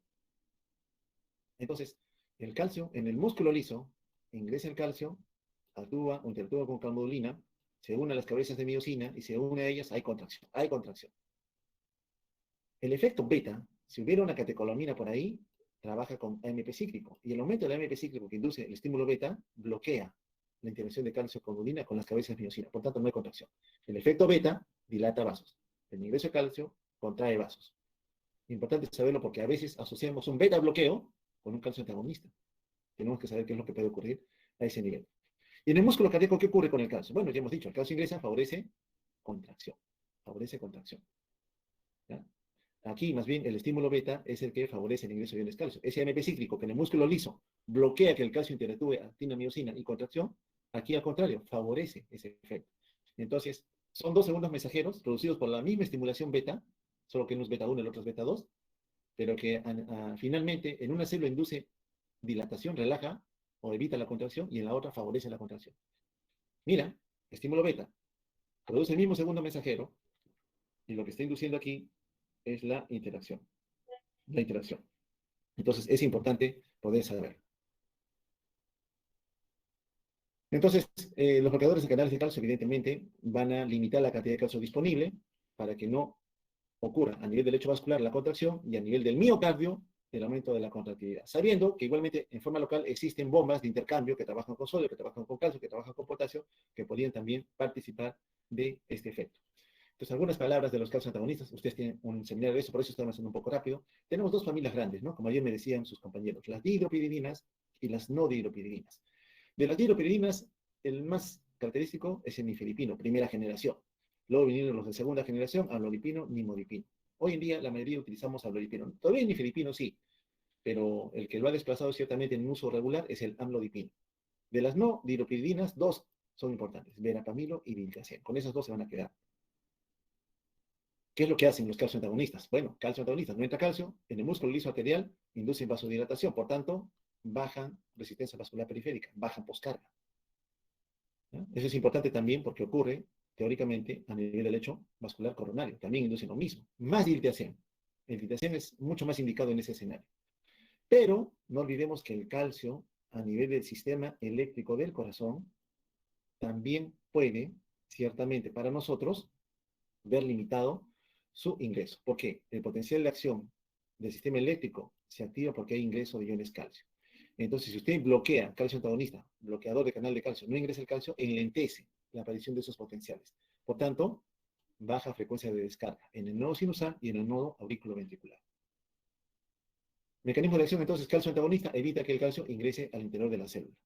Entonces, el calcio, en el músculo liso, ingresa el calcio, actúa o interactúa con calmodulina, se une a las cabezas de miosina y se une a ellas, hay contracción, hay contracción. El efecto beta, si hubiera una catecolamina por ahí, trabaja con AMP cíclico. Y el aumento del AMP cíclico que induce el estímulo beta bloquea la interacción de calcio con udina con las cabezas de miosina. Por tanto, no hay contracción. El efecto beta dilata vasos. El ingreso de calcio contrae vasos. Importante saberlo porque a veces asociamos un beta bloqueo con un calcio antagonista. Tenemos que saber qué es lo que puede ocurrir a ese nivel. Y en el músculo cardíaco, ¿qué ocurre con el calcio? Bueno, ya hemos dicho, el calcio ingresa, favorece contracción. Favorece contracción. ¿Ya? Aquí, más bien, el estímulo beta es el que favorece el ingreso de iones calcio. Ese AMP cíclico que en el músculo liso bloquea que el calcio interactúe actina, miosina y contracción, aquí al contrario, favorece ese efecto. Entonces, son dos segundos mensajeros producidos por la misma estimulación beta, solo que uno es beta 1 y el otro es beta 2, pero que finalmente en una célula induce dilatación, relaja o evita la contracción y en la otra favorece la contracción. Mira, estímulo beta produce el mismo segundo mensajero y lo que está induciendo aquí es la interacción. La interacción. Entonces, es importante poder saber. Entonces, los bloqueadores de canales de calcio, evidentemente, van a limitar la cantidad de calcio disponible para que no ocurra a nivel del lecho vascular la contracción y a nivel del miocardio el aumento de la contractilidad. Sabiendo que igualmente en forma local existen bombas de intercambio que trabajan con sodio, que trabajan con calcio, que trabajan con potasio, que podrían también participar de este efecto. Entonces, algunas palabras de los calcios antagonistas, ustedes tienen un seminario de eso, por eso estamos haciendo un poco rápido. Tenemos dos familias grandes, ¿no? Como ayer me decían sus compañeros, las dihidropiridinas y las no dihidropiridinas. De las dihidropiridinas, el más característico es el nifedipino, primera generación. Luego vinieron los de segunda generación, amlodipino, nimodipino. Hoy en día la mayoría utilizamos amlodipino. Todavía el nifedipino sí, pero el que lo ha desplazado ciertamente en un uso regular es el amlodipino. De las no dihidropiridinas, dos son importantes, verapamilo y diltiazem. Con esas dos se van a quedar. ¿Qué es lo que hacen los calcio antagonistas? Bueno, calcio antagonistas, no entra calcio, en el músculo liso arterial inducen vasodilatación, por tanto, bajan resistencia vascular periférica, bajan poscarga. ¿Ya? Eso es importante también porque ocurre, teóricamente, a nivel del lecho vascular coronario, también inducen lo mismo, más diltiazem. El diltiazem es mucho más indicado en ese escenario. Pero no olvidemos que el calcio, a nivel del sistema eléctrico del corazón, también puede, ciertamente para nosotros, ver limitado su ingreso. ¿Por qué? El potencial de acción del sistema eléctrico se activa porque hay ingreso de iones calcio. Entonces, si usted bloquea calcio antagonista, bloqueador de canal de calcio, no ingresa el calcio, enlentece la aparición de esos potenciales. Por tanto, baja frecuencia de descarga en el nodo sinusal y en el nodo auriculoventricular. Mecanismo de acción, entonces, calcio antagonista evita que el calcio ingrese al interior de la célula.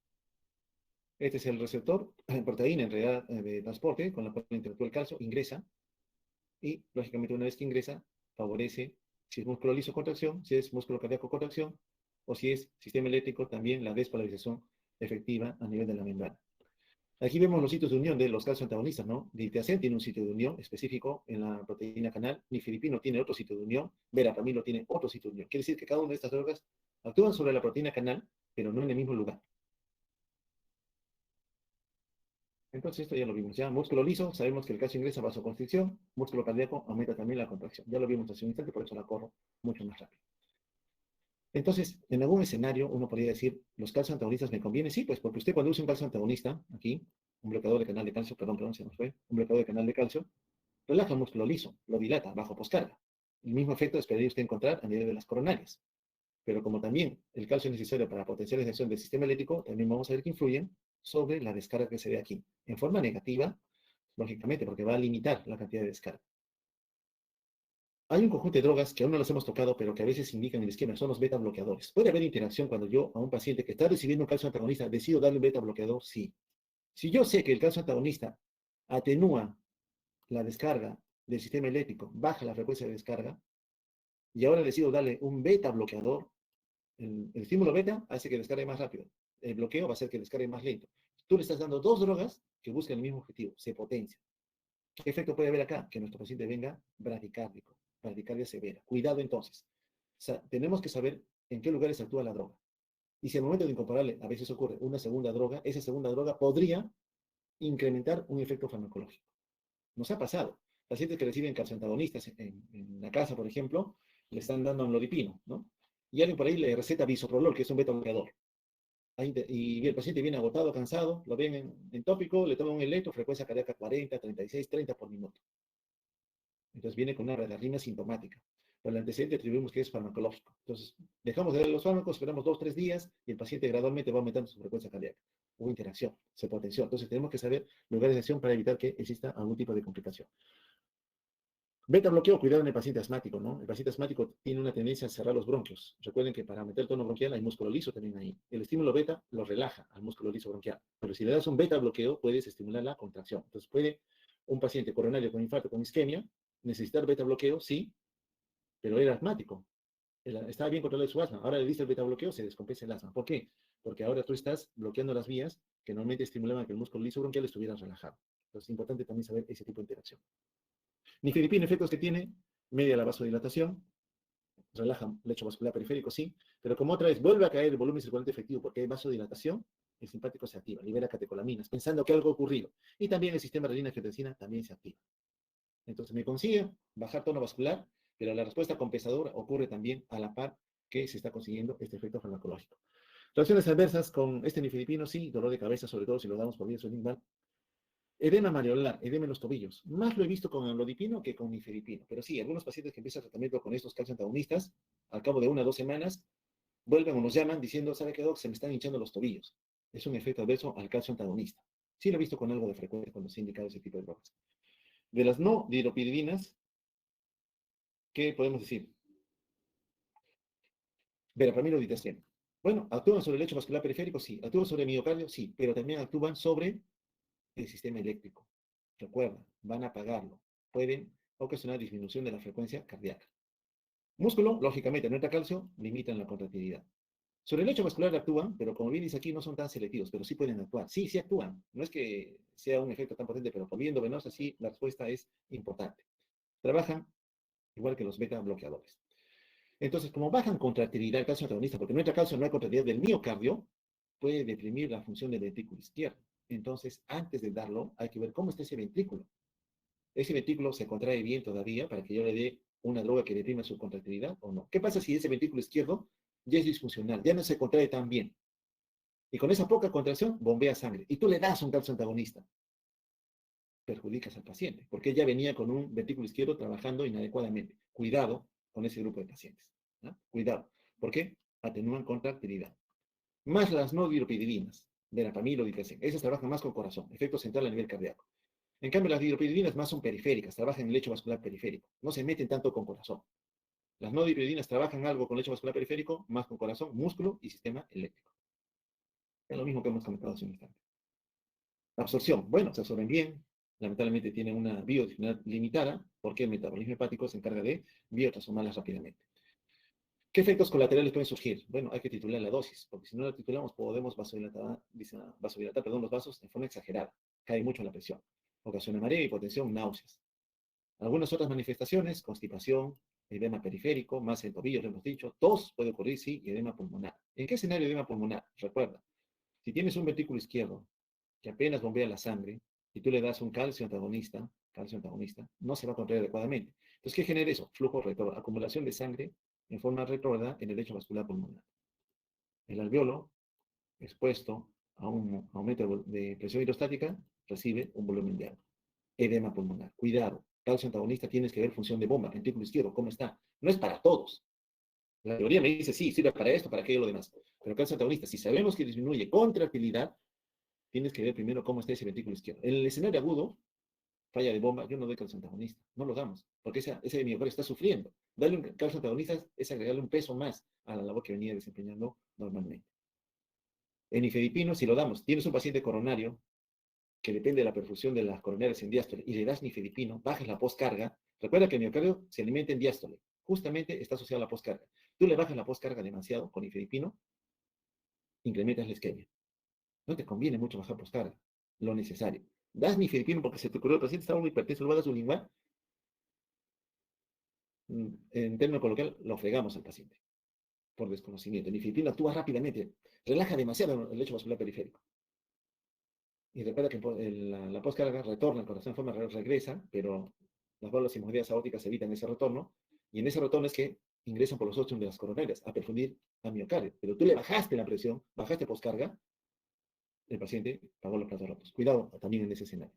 Este es el receptor, proteína en realidad de transporte, con la cual interactúa el calcio, ingresa, y lógicamente una vez que ingresa, favorece, si es músculo liso, contracción, si es músculo cardíaco, contracción, o si es sistema eléctrico, también la despolarización efectiva a nivel de la membrana. Aquí vemos los sitios de unión de los calcio antagonistas, ¿no? Diltiazem tiene un sitio de unión específico en la proteína canal, nifedipino tiene otro sitio de unión, verapamilo tiene otro sitio de unión. Quiere decir que cada una de estas drogas actúan sobre la proteína canal, pero no en el mismo lugar. Entonces esto ya lo vimos. Ya músculo liso, sabemos que el calcio ingresa a vasoconstricción, músculo cardíaco aumenta también la contracción. Ya lo vimos hace un instante, por eso la corro mucho más rápido. Entonces, en algún escenario uno podría decir, ¿los calcio antagonistas me conviene? Sí, pues porque usted cuando usa un calcio antagonista, aquí, un bloqueador de canal de calcio, perdón, se nos fue, un bloqueador de canal de calcio, relaja el músculo liso, lo dilata bajo poscarga. El mismo efecto esperaría usted encontrar a nivel de las coronarias. Pero como también el calcio es necesario para potenciales de acción del sistema eléctrico, también vamos a ver que influyen sobre la descarga que se ve aquí. En forma negativa, lógicamente, porque va a limitar la cantidad de descarga. Hay un conjunto de drogas que aún no las hemos tocado, pero que a veces indican el esquema, son los beta bloqueadores. ¿Puede haber interacción cuando yo a un paciente que está recibiendo un calcio antagonista decido darle un beta bloqueador? Sí. Si yo sé que el calcio antagonista atenúa la descarga del sistema eléctrico, baja la frecuencia de descarga, y ahora decido darle un beta bloqueador. El estímulo beta hace que descargue más rápido. El bloqueo va a hacer que descargue más lento. Tú le estás dando dos drogas que buscan el mismo objetivo, se potencia. ¿Qué efecto puede haber acá? Que nuestro paciente venga bradicárdico, bradicardia severa. Cuidado entonces. Tenemos que saber en qué lugares actúa la droga. Y si al momento de incorporarle, a veces ocurre una segunda droga, esa segunda droga podría incrementar un efecto farmacológico. Nos ha pasado. Pacientes que reciben calcioantagonistas en la casa, por ejemplo, le están dando amlodipino, ¿no? Y alguien por ahí le receta bisoprolol, que es un beta bloqueador. Y el paciente viene agotado, cansado, lo ven en tópico, le toman un electro, frecuencia cardíaca 40, 36, 30 por minuto. Entonces viene con una arritmia sintomática. Pero el antecedente atribuimos que es farmacológico. Entonces, dejamos de dar los fármacos, esperamos 2 o 3 días y el paciente gradualmente va aumentando su frecuencia cardíaca. Hubo interacción, se potenció. Entonces tenemos que saber lugares de acción para evitar que exista algún tipo de complicación. Beta bloqueo, cuidado en el paciente asmático, ¿no? El paciente asmático tiene una tendencia a cerrar los bronquios. Recuerden que para aumentar el tono bronquial hay músculo liso también ahí. El estímulo beta lo relaja al músculo liso bronquial. Pero si le das un beta bloqueo, puedes estimular la contracción. Entonces puede un paciente coronario con infarto, con isquemia, necesitar beta bloqueo, sí, pero era asmático. Estaba bien controlado su asma. Ahora le diste el beta bloqueo, se descompensa el asma. ¿Por qué? Porque ahora tú estás bloqueando las vías que normalmente estimulaban que el músculo liso bronquial estuviera relajado. Entonces es importante también saber ese tipo de interacción. Nifedipina, efectos que tiene, media la vasodilatación, relaja el lecho vascular periférico, sí, pero como otra vez vuelve a caer el volumen circulante efectivo porque hay vasodilatación, el simpático se activa, libera catecolaminas, pensando que algo ha ocurrido. Y también el sistema renina-angiotensina también se activa. Entonces me consigue bajar tono vascular, pero la respuesta compensadora ocurre también a la par que se está consiguiendo este efecto farmacológico. Reacciones adversas con este nifedipino, sí, dolor de cabeza, sobre todo si lo damos por vía sublingual. Edema mareolar, edema en los tobillos. Más lo he visto con amlodipino que con nifedipino. Pero sí, algunos pacientes que empiezan tratamiento con estos calcio antagonistas, al cabo de 1 o 2 semanas, vuelven o nos llaman diciendo, ¿sabe qué, doc? Se me están hinchando los tobillos. Es un efecto adverso al calcio antagonista. Sí lo he visto con algo de frecuencia cuando se ha indicado ese tipo de drogas. De las no dihidropiridinas, ¿qué podemos decir? Verapamilo y ditastreno. Bueno, actúan sobre el lecho vascular periférico, sí. Actúan sobre el miocardio, sí. Pero también actúan sobre el sistema eléctrico. Recuerda, van a apagarlo. Pueden ocasionar disminución de la frecuencia cardíaca. Músculo, lógicamente, no entra calcio, limitan la contractilidad. Sobre el lecho vascular actúan, pero como bien dice aquí, no son tan selectivos, pero sí pueden actuar. Sí, sí actúan. No es que sea un efecto tan potente, pero por vía endovenosa sí, la respuesta es importante. Trabajan igual que los beta bloqueadores. Entonces, como bajan contractilidad el calcio antagonista, porque no entra calcio, no hay contractilidad del miocardio, puede deprimir la función del ventrículo izquierdo. Entonces, antes de darlo, hay que ver cómo está ese ventrículo. Ese ventrículo se contrae bien todavía para que yo le dé una droga que deprima su contractilidad o no. ¿Qué pasa si ese ventrículo izquierdo ya es disfuncional, ya no se contrae tan bien? Y con esa poca contracción bombea sangre. Y tú le das un calcio antagonista. Perjudicas al paciente, porque ella venía con un ventrículo izquierdo trabajando inadecuadamente. Cuidado con ese grupo de pacientes. ¿No? Cuidado. ¿Por qué? Atenúan contractilidad. Más las no dihidropiridinas, verapamilo, ditracén. Esas trabajan más con corazón, efecto central a nivel cardíaco. En cambio, las dihidropiridinas más son periféricas, trabajan en el lecho vascular periférico, no se meten tanto con corazón. Las no dihidropiridinas trabajan algo con lecho vascular periférico, más con corazón, músculo y sistema eléctrico. Es lo mismo que hemos comentado hace un instante. Absorción, bueno, se absorben bien, lamentablemente tienen una biodisponibilidad limitada, porque el metabolismo hepático se encarga de biotransformarlas rápidamente. ¿Qué efectos colaterales pueden surgir? Bueno, hay que titular la dosis, porque si no la titulamos podemos vasodilatar los vasos de forma exagerada. Cae mucho la presión. Ocasiona mareo, hipotensión, náuseas. Algunas otras manifestaciones, constipación, edema periférico, masa en tobillos, lo hemos dicho. Tos puede ocurrir, sí, y edema pulmonar. ¿En qué escenario edema pulmonar? Recuerda, si tienes un ventrículo izquierdo que apenas bombea la sangre y tú le das un calcio antagonista, no se va a contraer adecuadamente. Entonces, ¿qué genera eso? Flujo retrógrado, acumulación de sangre en forma retrógrada en el lecho vascular pulmonar. El alveolo, expuesto a un aumento de presión hidrostática, recibe un volumen de agua. Edema pulmonar. Cuidado. Calcio antagonista tienes que ver función de bomba. Ventrículo izquierdo, ¿cómo está? No es para todos. La teoría me dice, sí, sirve para esto, para aquello, lo demás. Pero calcio antagonista, si sabemos que disminuye contractilidad, tienes que ver primero cómo está ese ventrículo izquierdo. En el escenario agudo, falla de bomba, yo no doy calcio antagonista. No lo damos, porque ese miocardio está sufriendo. Darle un calcio antagonista es agregarle un peso más a la labor que venía desempeñando normalmente. En ifedipino, si lo damos, tienes un paciente coronario que depende de la perfusión de las coronarias en diástole, y le das nifedipino, bajas la postcarga. Recuerda que el miocardio se alimenta en diástole. Justamente está asociado a la postcarga. Tú le bajas la postcarga demasiado con nifedipino, incrementas la isquemia. No te conviene mucho bajar postcarga, lo necesario. Das nifedipino porque se te ocurrió, el paciente estaba muy hipertenso, lo vas a su lingual, en términos coloquial, lo fregamos al paciente por desconocimiento. Nifedipino actúa rápidamente, relaja demasiado el lecho vascular periférico. Y recuerda que la postcarga retorna, el corazón en forma regresa, pero las válvulas hemodías aórticas evitan ese retorno, y en ese retorno es que ingresan por los ósseos de las coronarias a perfundir a miocardio. Pero tú le bajaste la presión, bajaste postcarga, el paciente pagó los platos rotos. Cuidado también en ese escenario.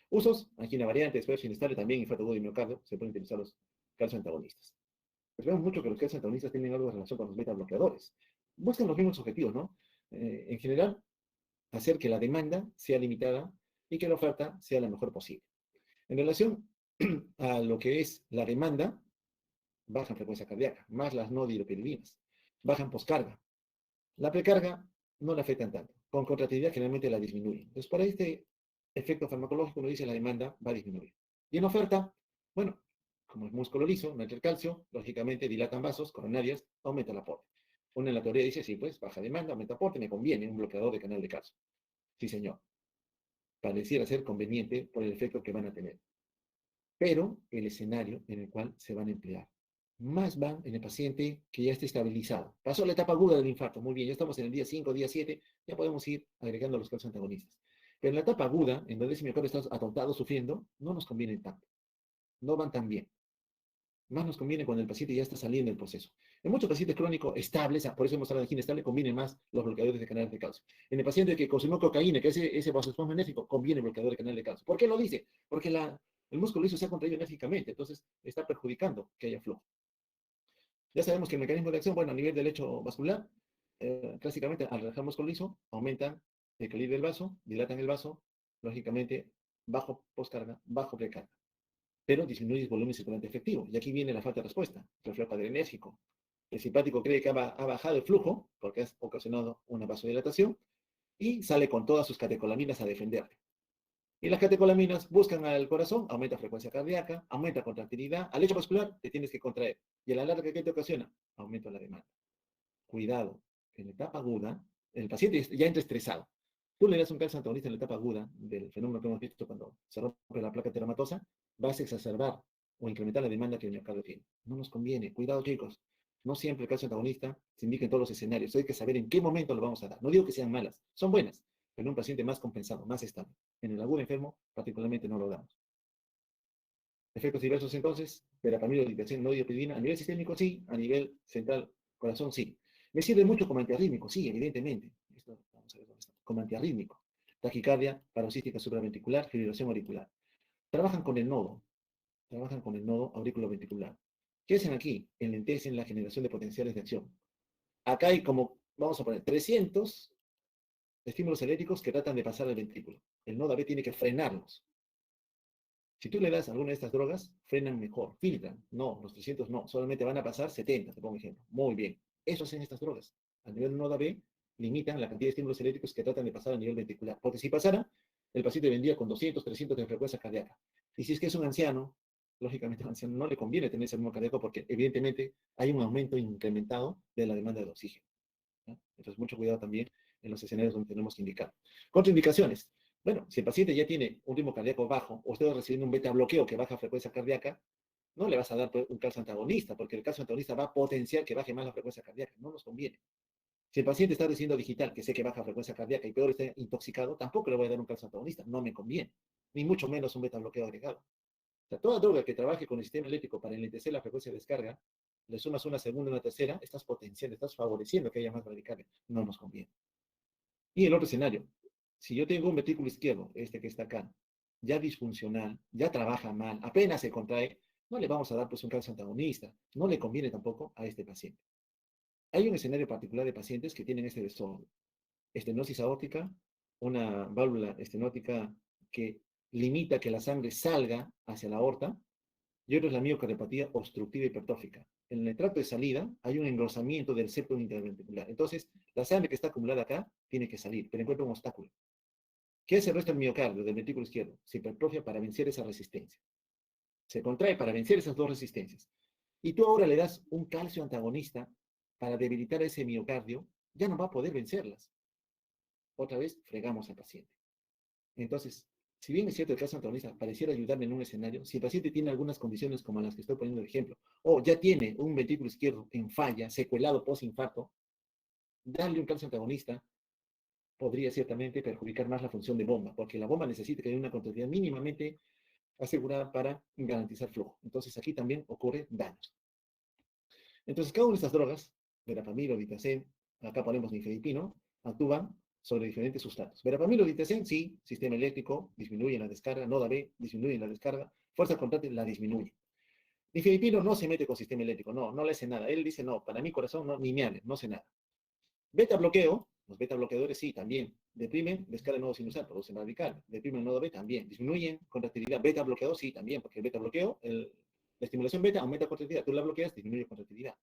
Usos, angina variante, esfuerzo inestable, también infarto agudo de miocardio, se pueden utilizar los calcioantagonistas. Pues vemos mucho que los calcioantagonistas tienen algo de relación con los beta-bloqueadores. Buscan los mismos objetivos, ¿no? En general, hacer que la demanda sea limitada y que la oferta sea la mejor posible. En relación a lo que es la demanda, bajan frecuencia cardíaca, más las no dihidropiridinas, bajan poscarga. La precarga no la afectan tanto, con contractilidad generalmente la disminuye. Entonces, para este efecto farmacológico, uno dice la demanda va a disminuir. Y en oferta, bueno, como el músculo liso, no entra el calcio, lógicamente dilatan vasos coronarias, aumenta el aporte. Uno en la teoría dice, sí, pues baja demanda, aumenta aporte, me conviene un bloqueador de canal de calcio. Sí, señor. Pareciera ser conveniente por el efecto que van a tener. Pero el escenario en el cual se van a emplear. Más van en el paciente que ya esté estabilizado. Pasó la etapa aguda del infarto, muy bien, ya estamos en el día 5, día 7, ya podemos ir agregando los calcios antagonistas. Pero en la etapa aguda, en donde ese miocardio está atontado, sufriendo, no nos conviene tanto. No van tan bien. Más nos conviene cuando el paciente ya está saliendo del proceso. En muchos pacientes crónicos estables, por eso hemos hablado de angina estable, convienen más los bloqueadores de canales de calcio. En el paciente que consumió cocaína, que ese vasospasmo enérgico, conviene el bloqueador de canal de calcio. ¿Por qué lo dice? Porque el músculo liso se ha contraído enérgicamente, entonces está perjudicando que haya flujo. Ya sabemos que el mecanismo de acción, bueno, a nivel del lecho vascular, clásicamente al relajar el músculo liso, aumentan el calibre del vaso, dilatan el vaso, lógicamente, bajo postcarga, bajo precarga, pero disminuye el volumen circulante efectivo. Y aquí viene la falta de respuesta, reflejo adrenérgico. El simpático cree que ha bajado el flujo porque ha ocasionado una vasodilatación y sale con todas sus catecolaminas a defenderle. Y las catecolaminas buscan al corazón, aumenta frecuencia cardíaca, aumenta contractilidad, al lecho vascular te tienes que contraer. Y a la larga, ¿qué te ocasiona? Aumento de la demanda. Cuidado, en la etapa aguda, el paciente ya entra estresado. Tú le das un calcio antagonista en la etapa aguda del fenómeno que hemos visto cuando se rompe la placa teramatosa, vas a exacerbar o incrementar la demanda que el miocardio tiene. No nos conviene. Cuidado, chicos. No siempre el calcio antagonista se indica en todos los escenarios. Hay que saber en qué momento lo vamos a dar. No digo que sean malas, son buenas, pero en un paciente más compensado, más estable. En el agudo enfermo, particularmente no lo damos. Efectos diversos entonces, verapamilo, lipidación, no diopidina, a nivel sistémico sí, a nivel central, corazón sí. Me sirve mucho como antiarrítmico, sí, evidentemente. Esto, vamos a ver dónde está. Como antiarrítmico. Taquicardia, paroxística supraventricular, fibrilación auricular. Trabajan con el nodo auriculoventricular. ¿Qué hacen aquí? Enlentecen la generación de potenciales de acción. Acá hay como, vamos a poner, 300 estímulos eléctricos que tratan de pasar al ventrículo. El nodo AB tiene que frenarlos. Si tú le das alguna de estas drogas, frenan mejor, filtran. No, los 300 no, solamente van a pasar 70, te pongo un ejemplo. Muy bien. Eso hacen estas drogas. A nivel nodo B, limitan la cantidad de estímulos eléctricos que tratan de pasar a nivel ventricular. Porque si pasara, el paciente vendría con 200, 300 de frecuencia cardíaca. Y si es que es un anciano, lógicamente al anciano no le conviene tener ese ritmo cardíaco porque evidentemente hay un aumento incrementado de la demanda de oxígeno, ¿no? Entonces, mucho cuidado también en los escenarios donde tenemos que indicar. Contraindicaciones. Bueno, si el paciente ya tiene un ritmo cardíaco bajo o está recibiendo un beta bloqueo que baja frecuencia cardíaca, no le vas a dar un calcio antagonista, porque el calcio antagonista va a potenciar que baje más la frecuencia cardíaca. No nos conviene. Si el paciente está recibiendo digital, que sé que baja frecuencia cardíaca y peor está intoxicado, tampoco le voy a dar un calcio antagonista. No me conviene. Ni mucho menos un beta bloqueo agregado. O sea, toda droga que trabaje con el sistema eléctrico para enlentecer la frecuencia de descarga, le sumas una segunda y una tercera, estás potenciando, estás favoreciendo que haya más bradicardia. No nos conviene. Y el otro escenario, si yo tengo un ventrículo izquierdo, este que está acá, ya disfuncional, ya trabaja mal, apenas se contrae, no le vamos a dar pues un calcio antagonista, no le conviene tampoco a este paciente. Hay un escenario particular de pacientes que tienen este desorden, estenosis aórtica, una válvula estenótica que limita que la sangre salga hacia la aorta, y otro es la miocardiopatía obstructiva hipertrófica. En el tracto de salida hay un engrosamiento del septo interventricular. Entonces, la sangre que está acumulada acá tiene que salir, pero encuentra un obstáculo. ¿Qué hace el resto del miocardio, del ventrículo izquierdo? Se hipertrofia para vencer esa resistencia. Se contrae para vencer esas dos resistencias. Y tú ahora le das un calcio antagonista para debilitar ese miocardio, ya no va a poder vencerlas. Otra vez fregamos al paciente. Entonces, si bien es cierto el calcio antagonista pareciera ayudarme en un escenario, si el paciente tiene algunas condiciones como las que estoy poniendo de ejemplo, o ya tiene un ventrículo izquierdo en falla, secuelado post-infarto, darle un calcio antagonista podría ciertamente perjudicar más la función de bomba, porque la bomba necesita que haya una contractilidad mínimamente asegurada para garantizar flujo. Entonces aquí también ocurre daños. Entonces cada una de estas drogas, verapamil o ditacen, acá ponemos nifedipino, actúan sobre diferentes sustratos. Verapamil o ditacen, sí, sistema eléctrico, disminuye la descarga, noda B, disminuye la descarga, fuerza contráctil la disminuye. Nifedipino no se mete con sistema eléctrico, no le hace nada. Él dice, no, para mi corazón no, ni me hable, no hace nada. Beta bloqueo, los beta bloqueadores sí, también. Deprimen descarga nodo sinusal, producen radical. Deprimen nodo B también. Disminuyen contractilidad. Beta bloqueador sí, también, porque el beta bloqueo, la estimulación beta aumenta contractilidad. Tú la bloqueas, disminuye contractilidad.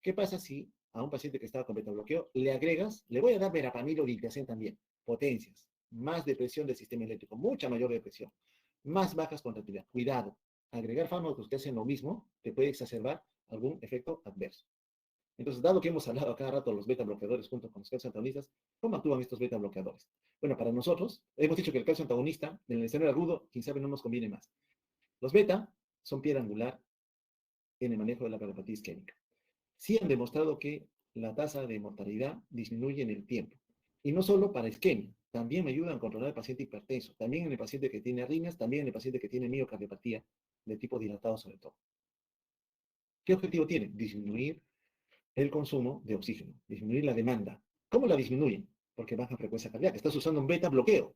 ¿Qué pasa si a un paciente que estaba con beta bloqueo le agregas, le voy a dar verapamil o diltiazem también, potencias, más depresión del sistema eléctrico, mucha mayor depresión, más bajas contractilidad? Cuidado, agregar fármacos que hacen lo mismo te puede exacerbar algún efecto adverso. Entonces, dado que hemos hablado a cada rato de los beta bloqueadores junto con los calcio antagonistas, ¿cómo actúan estos beta bloqueadores? Bueno, para nosotros, hemos dicho que el calcio antagonista, en el escenario agudo, quién sabe, no nos conviene más. Los beta son piedra angular en el manejo de la cardiopatía isquémica. Sí han demostrado que la tasa de mortalidad disminuye en el tiempo. Y no solo para isquemia, también me ayudan a controlar al paciente hipertenso, también en el paciente que tiene arritmias, también en el paciente que tiene miocardiopatía de tipo dilatado sobre todo. ¿Qué objetivo tiene? Disminuir el consumo de oxígeno, disminuir la demanda. ¿Cómo la disminuyen? Porque baja frecuencia cardíaca. Estás usando un beta bloqueo.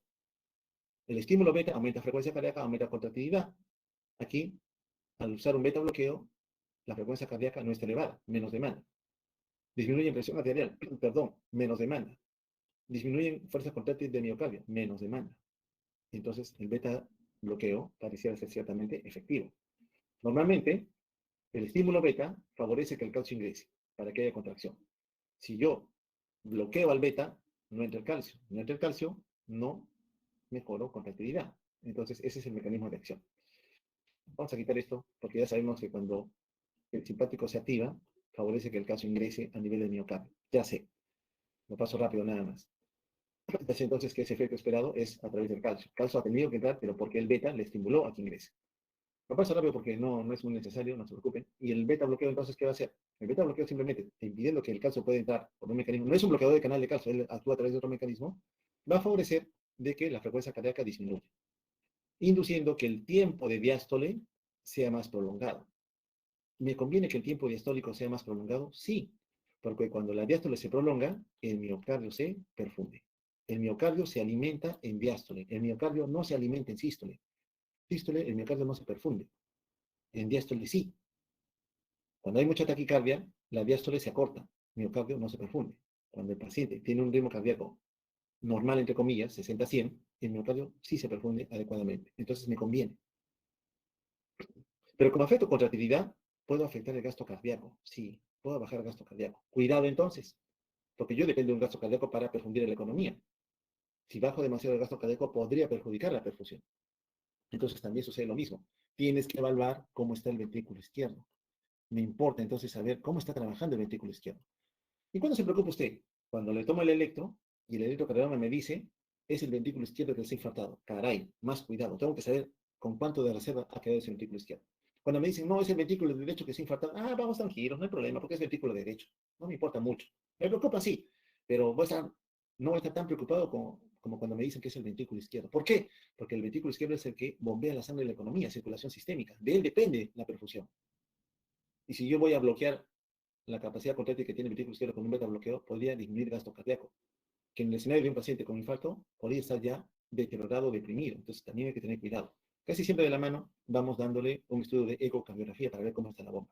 El estímulo beta aumenta frecuencia cardíaca, aumenta contractilidad. Aquí, al usar un beta bloqueo, la frecuencia cardíaca no está elevada, menos demanda. Disminuyen presión arterial, perdón, menos demanda. Disminuyen fuerza contráctil de miocardio, menos demanda. Entonces, el beta bloqueo pareciera ser ciertamente efectivo. Normalmente, el estímulo beta favorece que el calcio ingrese para que haya contracción. Si yo bloqueo al beta, no entra el calcio. No entra el calcio, no mejoro contractilidad. Entonces, ese es el mecanismo de acción. Vamos a quitar esto porque ya sabemos que cuando el simpático se activa, favorece que el calcio ingrese a nivel del miocardio. Ya sé, lo paso rápido nada más. Ya sé entonces que ese efecto esperado es a través del calcio. El calcio ha tenido que entrar, pero porque el beta le estimuló a que ingrese. Lo paso rápido porque no es muy necesario, no se preocupen. Y el beta bloqueo, entonces, ¿qué va a hacer? El beta bloqueo simplemente, impidiendo que el calcio pueda entrar por un mecanismo, no es un bloqueador de canal de calcio, él actúa a través de otro mecanismo, va a favorecer de que la frecuencia cardíaca disminuya, induciendo que el tiempo de diástole sea más prolongado. ¿Me conviene que el tiempo diastólico sea más prolongado? Sí, porque cuando la diástole se prolonga, el miocardio se perfunde. El miocardio se alimenta en diástole, el miocardio no se alimenta en sístole. Sístole, el miocardio no se perfunde. En diástole sí. Cuando hay mucha taquicardia, la diástole se acorta, el miocardio no se perfunde. Cuando el paciente tiene un ritmo cardíaco normal, entre comillas, 60-100, el miocardio sí se perfunde adecuadamente. Entonces me conviene. Pero como afecto contractilidad, puedo afectar el gasto cardíaco. Sí, puedo bajar el gasto cardíaco. Cuidado entonces, porque yo dependo de un gasto cardíaco para perfundir la economía. Si bajo demasiado el gasto cardíaco, podría perjudicar la perfusión. Entonces también sucede lo mismo. Tienes que evaluar cómo está el ventrículo izquierdo. Me importa entonces saber cómo está trabajando el ventrículo izquierdo. ¿Y cuándo se preocupa usted? Cuando le tomo el electro y el electrocardiograma me dice, es el ventrículo izquierdo que está infartado. Caray, más cuidado. Tengo que saber con cuánto de reserva ha quedado ese ventrículo izquierdo. Cuando me dicen, no, es el ventrículo derecho que está infartado, vamos tranquilos, no hay problema, porque es ventrículo derecho. No me importa mucho. Me preocupa, sí, pero no voy a estar tan preocupado como cuando me dicen que es el ventrículo izquierdo. ¿Por qué? Porque el ventrículo izquierdo es el que bombea la sangre de la economía, circulación sistémica. De él depende la perfusión. Y si yo voy a bloquear la capacidad contráctil que tiene el ventrículo izquierdo con un beta bloqueo, podría disminuir gasto cardíaco, que en el escenario de un paciente con infarto podría estar ya deteriorado, deprimido. Entonces también hay que tener cuidado. Casi siempre de la mano vamos dándole un estudio de ecocardiografía para ver cómo está la bomba.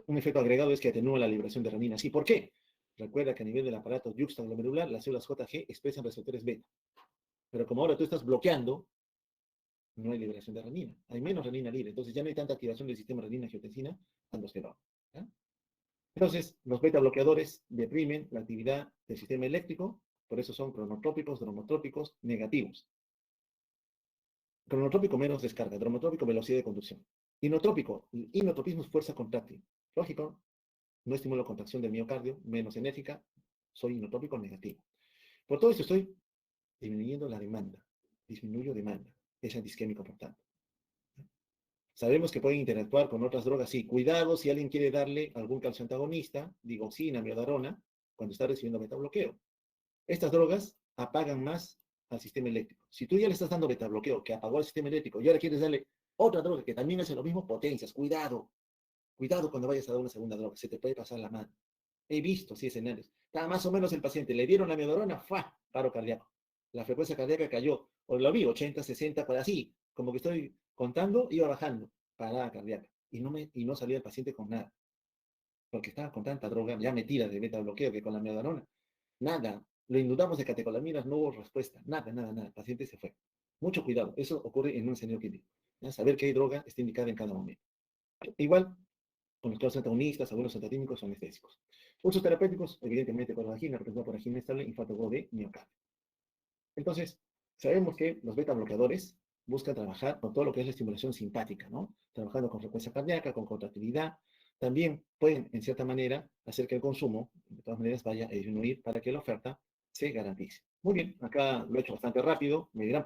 Un efecto agregado es que atenúa la liberación de renina. ¿Sí? ¿Por qué? Recuerda que a nivel del aparato yuxtaglomerular, las células JG expresan receptores beta. Pero como ahora tú estás bloqueando, no hay liberación de renina. Hay menos renina libre. Entonces ya no hay tanta activación del sistema renina-angiotensina aldosterona. ¿Ya? Entonces, los beta bloqueadores deprimen la actividad del sistema eléctrico, por eso son cronotrópicos, dromotrópicos negativos. Cronotrópico, menos descarga. Dromotrópico, velocidad de conducción. Inotrópico, inotropismo es fuerza contráctil. Lógico, no estimulo contracción del miocardio, menos enérgica, soy inotrópico negativo. Por todo esto estoy disminuyendo la demanda, disminuyo demanda, es antisquémico por tanto. Sabemos que pueden interactuar con otras drogas, sí, cuidado si alguien quiere darle algún calcioantagonista, digoxina, miodarona, cuando está recibiendo betabloqueo. Estas drogas apagan más al sistema eléctrico. Si tú ya le estás dando betabloqueo que apagó el sistema eléctrico y ahora quieres darle otra droga que también hace lo mismo, potencias, cuidado, cuidado cuando vayas a dar una segunda droga, se te puede pasar la mano. He visto, sí, escenarios. Está más o menos el paciente, le dieron la miodarona, ¡fua! Paro cardíaco. La frecuencia cardíaca cayó, o lo vi, 80, 60, por así, como que estoy contando, iba bajando, parada cardíaca. Y no salía el paciente con nada, porque estaba con tanta droga ya metida de beta bloqueo que con la miodarona. Nada, lo inundamos de catecolaminas, no hubo respuesta, nada, nada, nada. El paciente se fue. Mucho cuidado, eso ocurre en un escenario clínico. ¿Ya? Saber qué droga está indicada en cada momento. Igual, con los claros antagonistas, algunos antatímicos o anestésicos. Usos terapéuticos, evidentemente, por vagina, representado por angina estable, infarto de miocardio. Entonces, sabemos que los beta bloqueadores buscan trabajar con todo lo que es la estimulación simpática, ¿no? Trabajando con frecuencia cardíaca, con contractilidad. También pueden, en cierta manera, hacer que el consumo, de todas maneras, vaya a disminuir para que la oferta se garantice. Muy bien, acá lo he hecho bastante rápido. Me dirán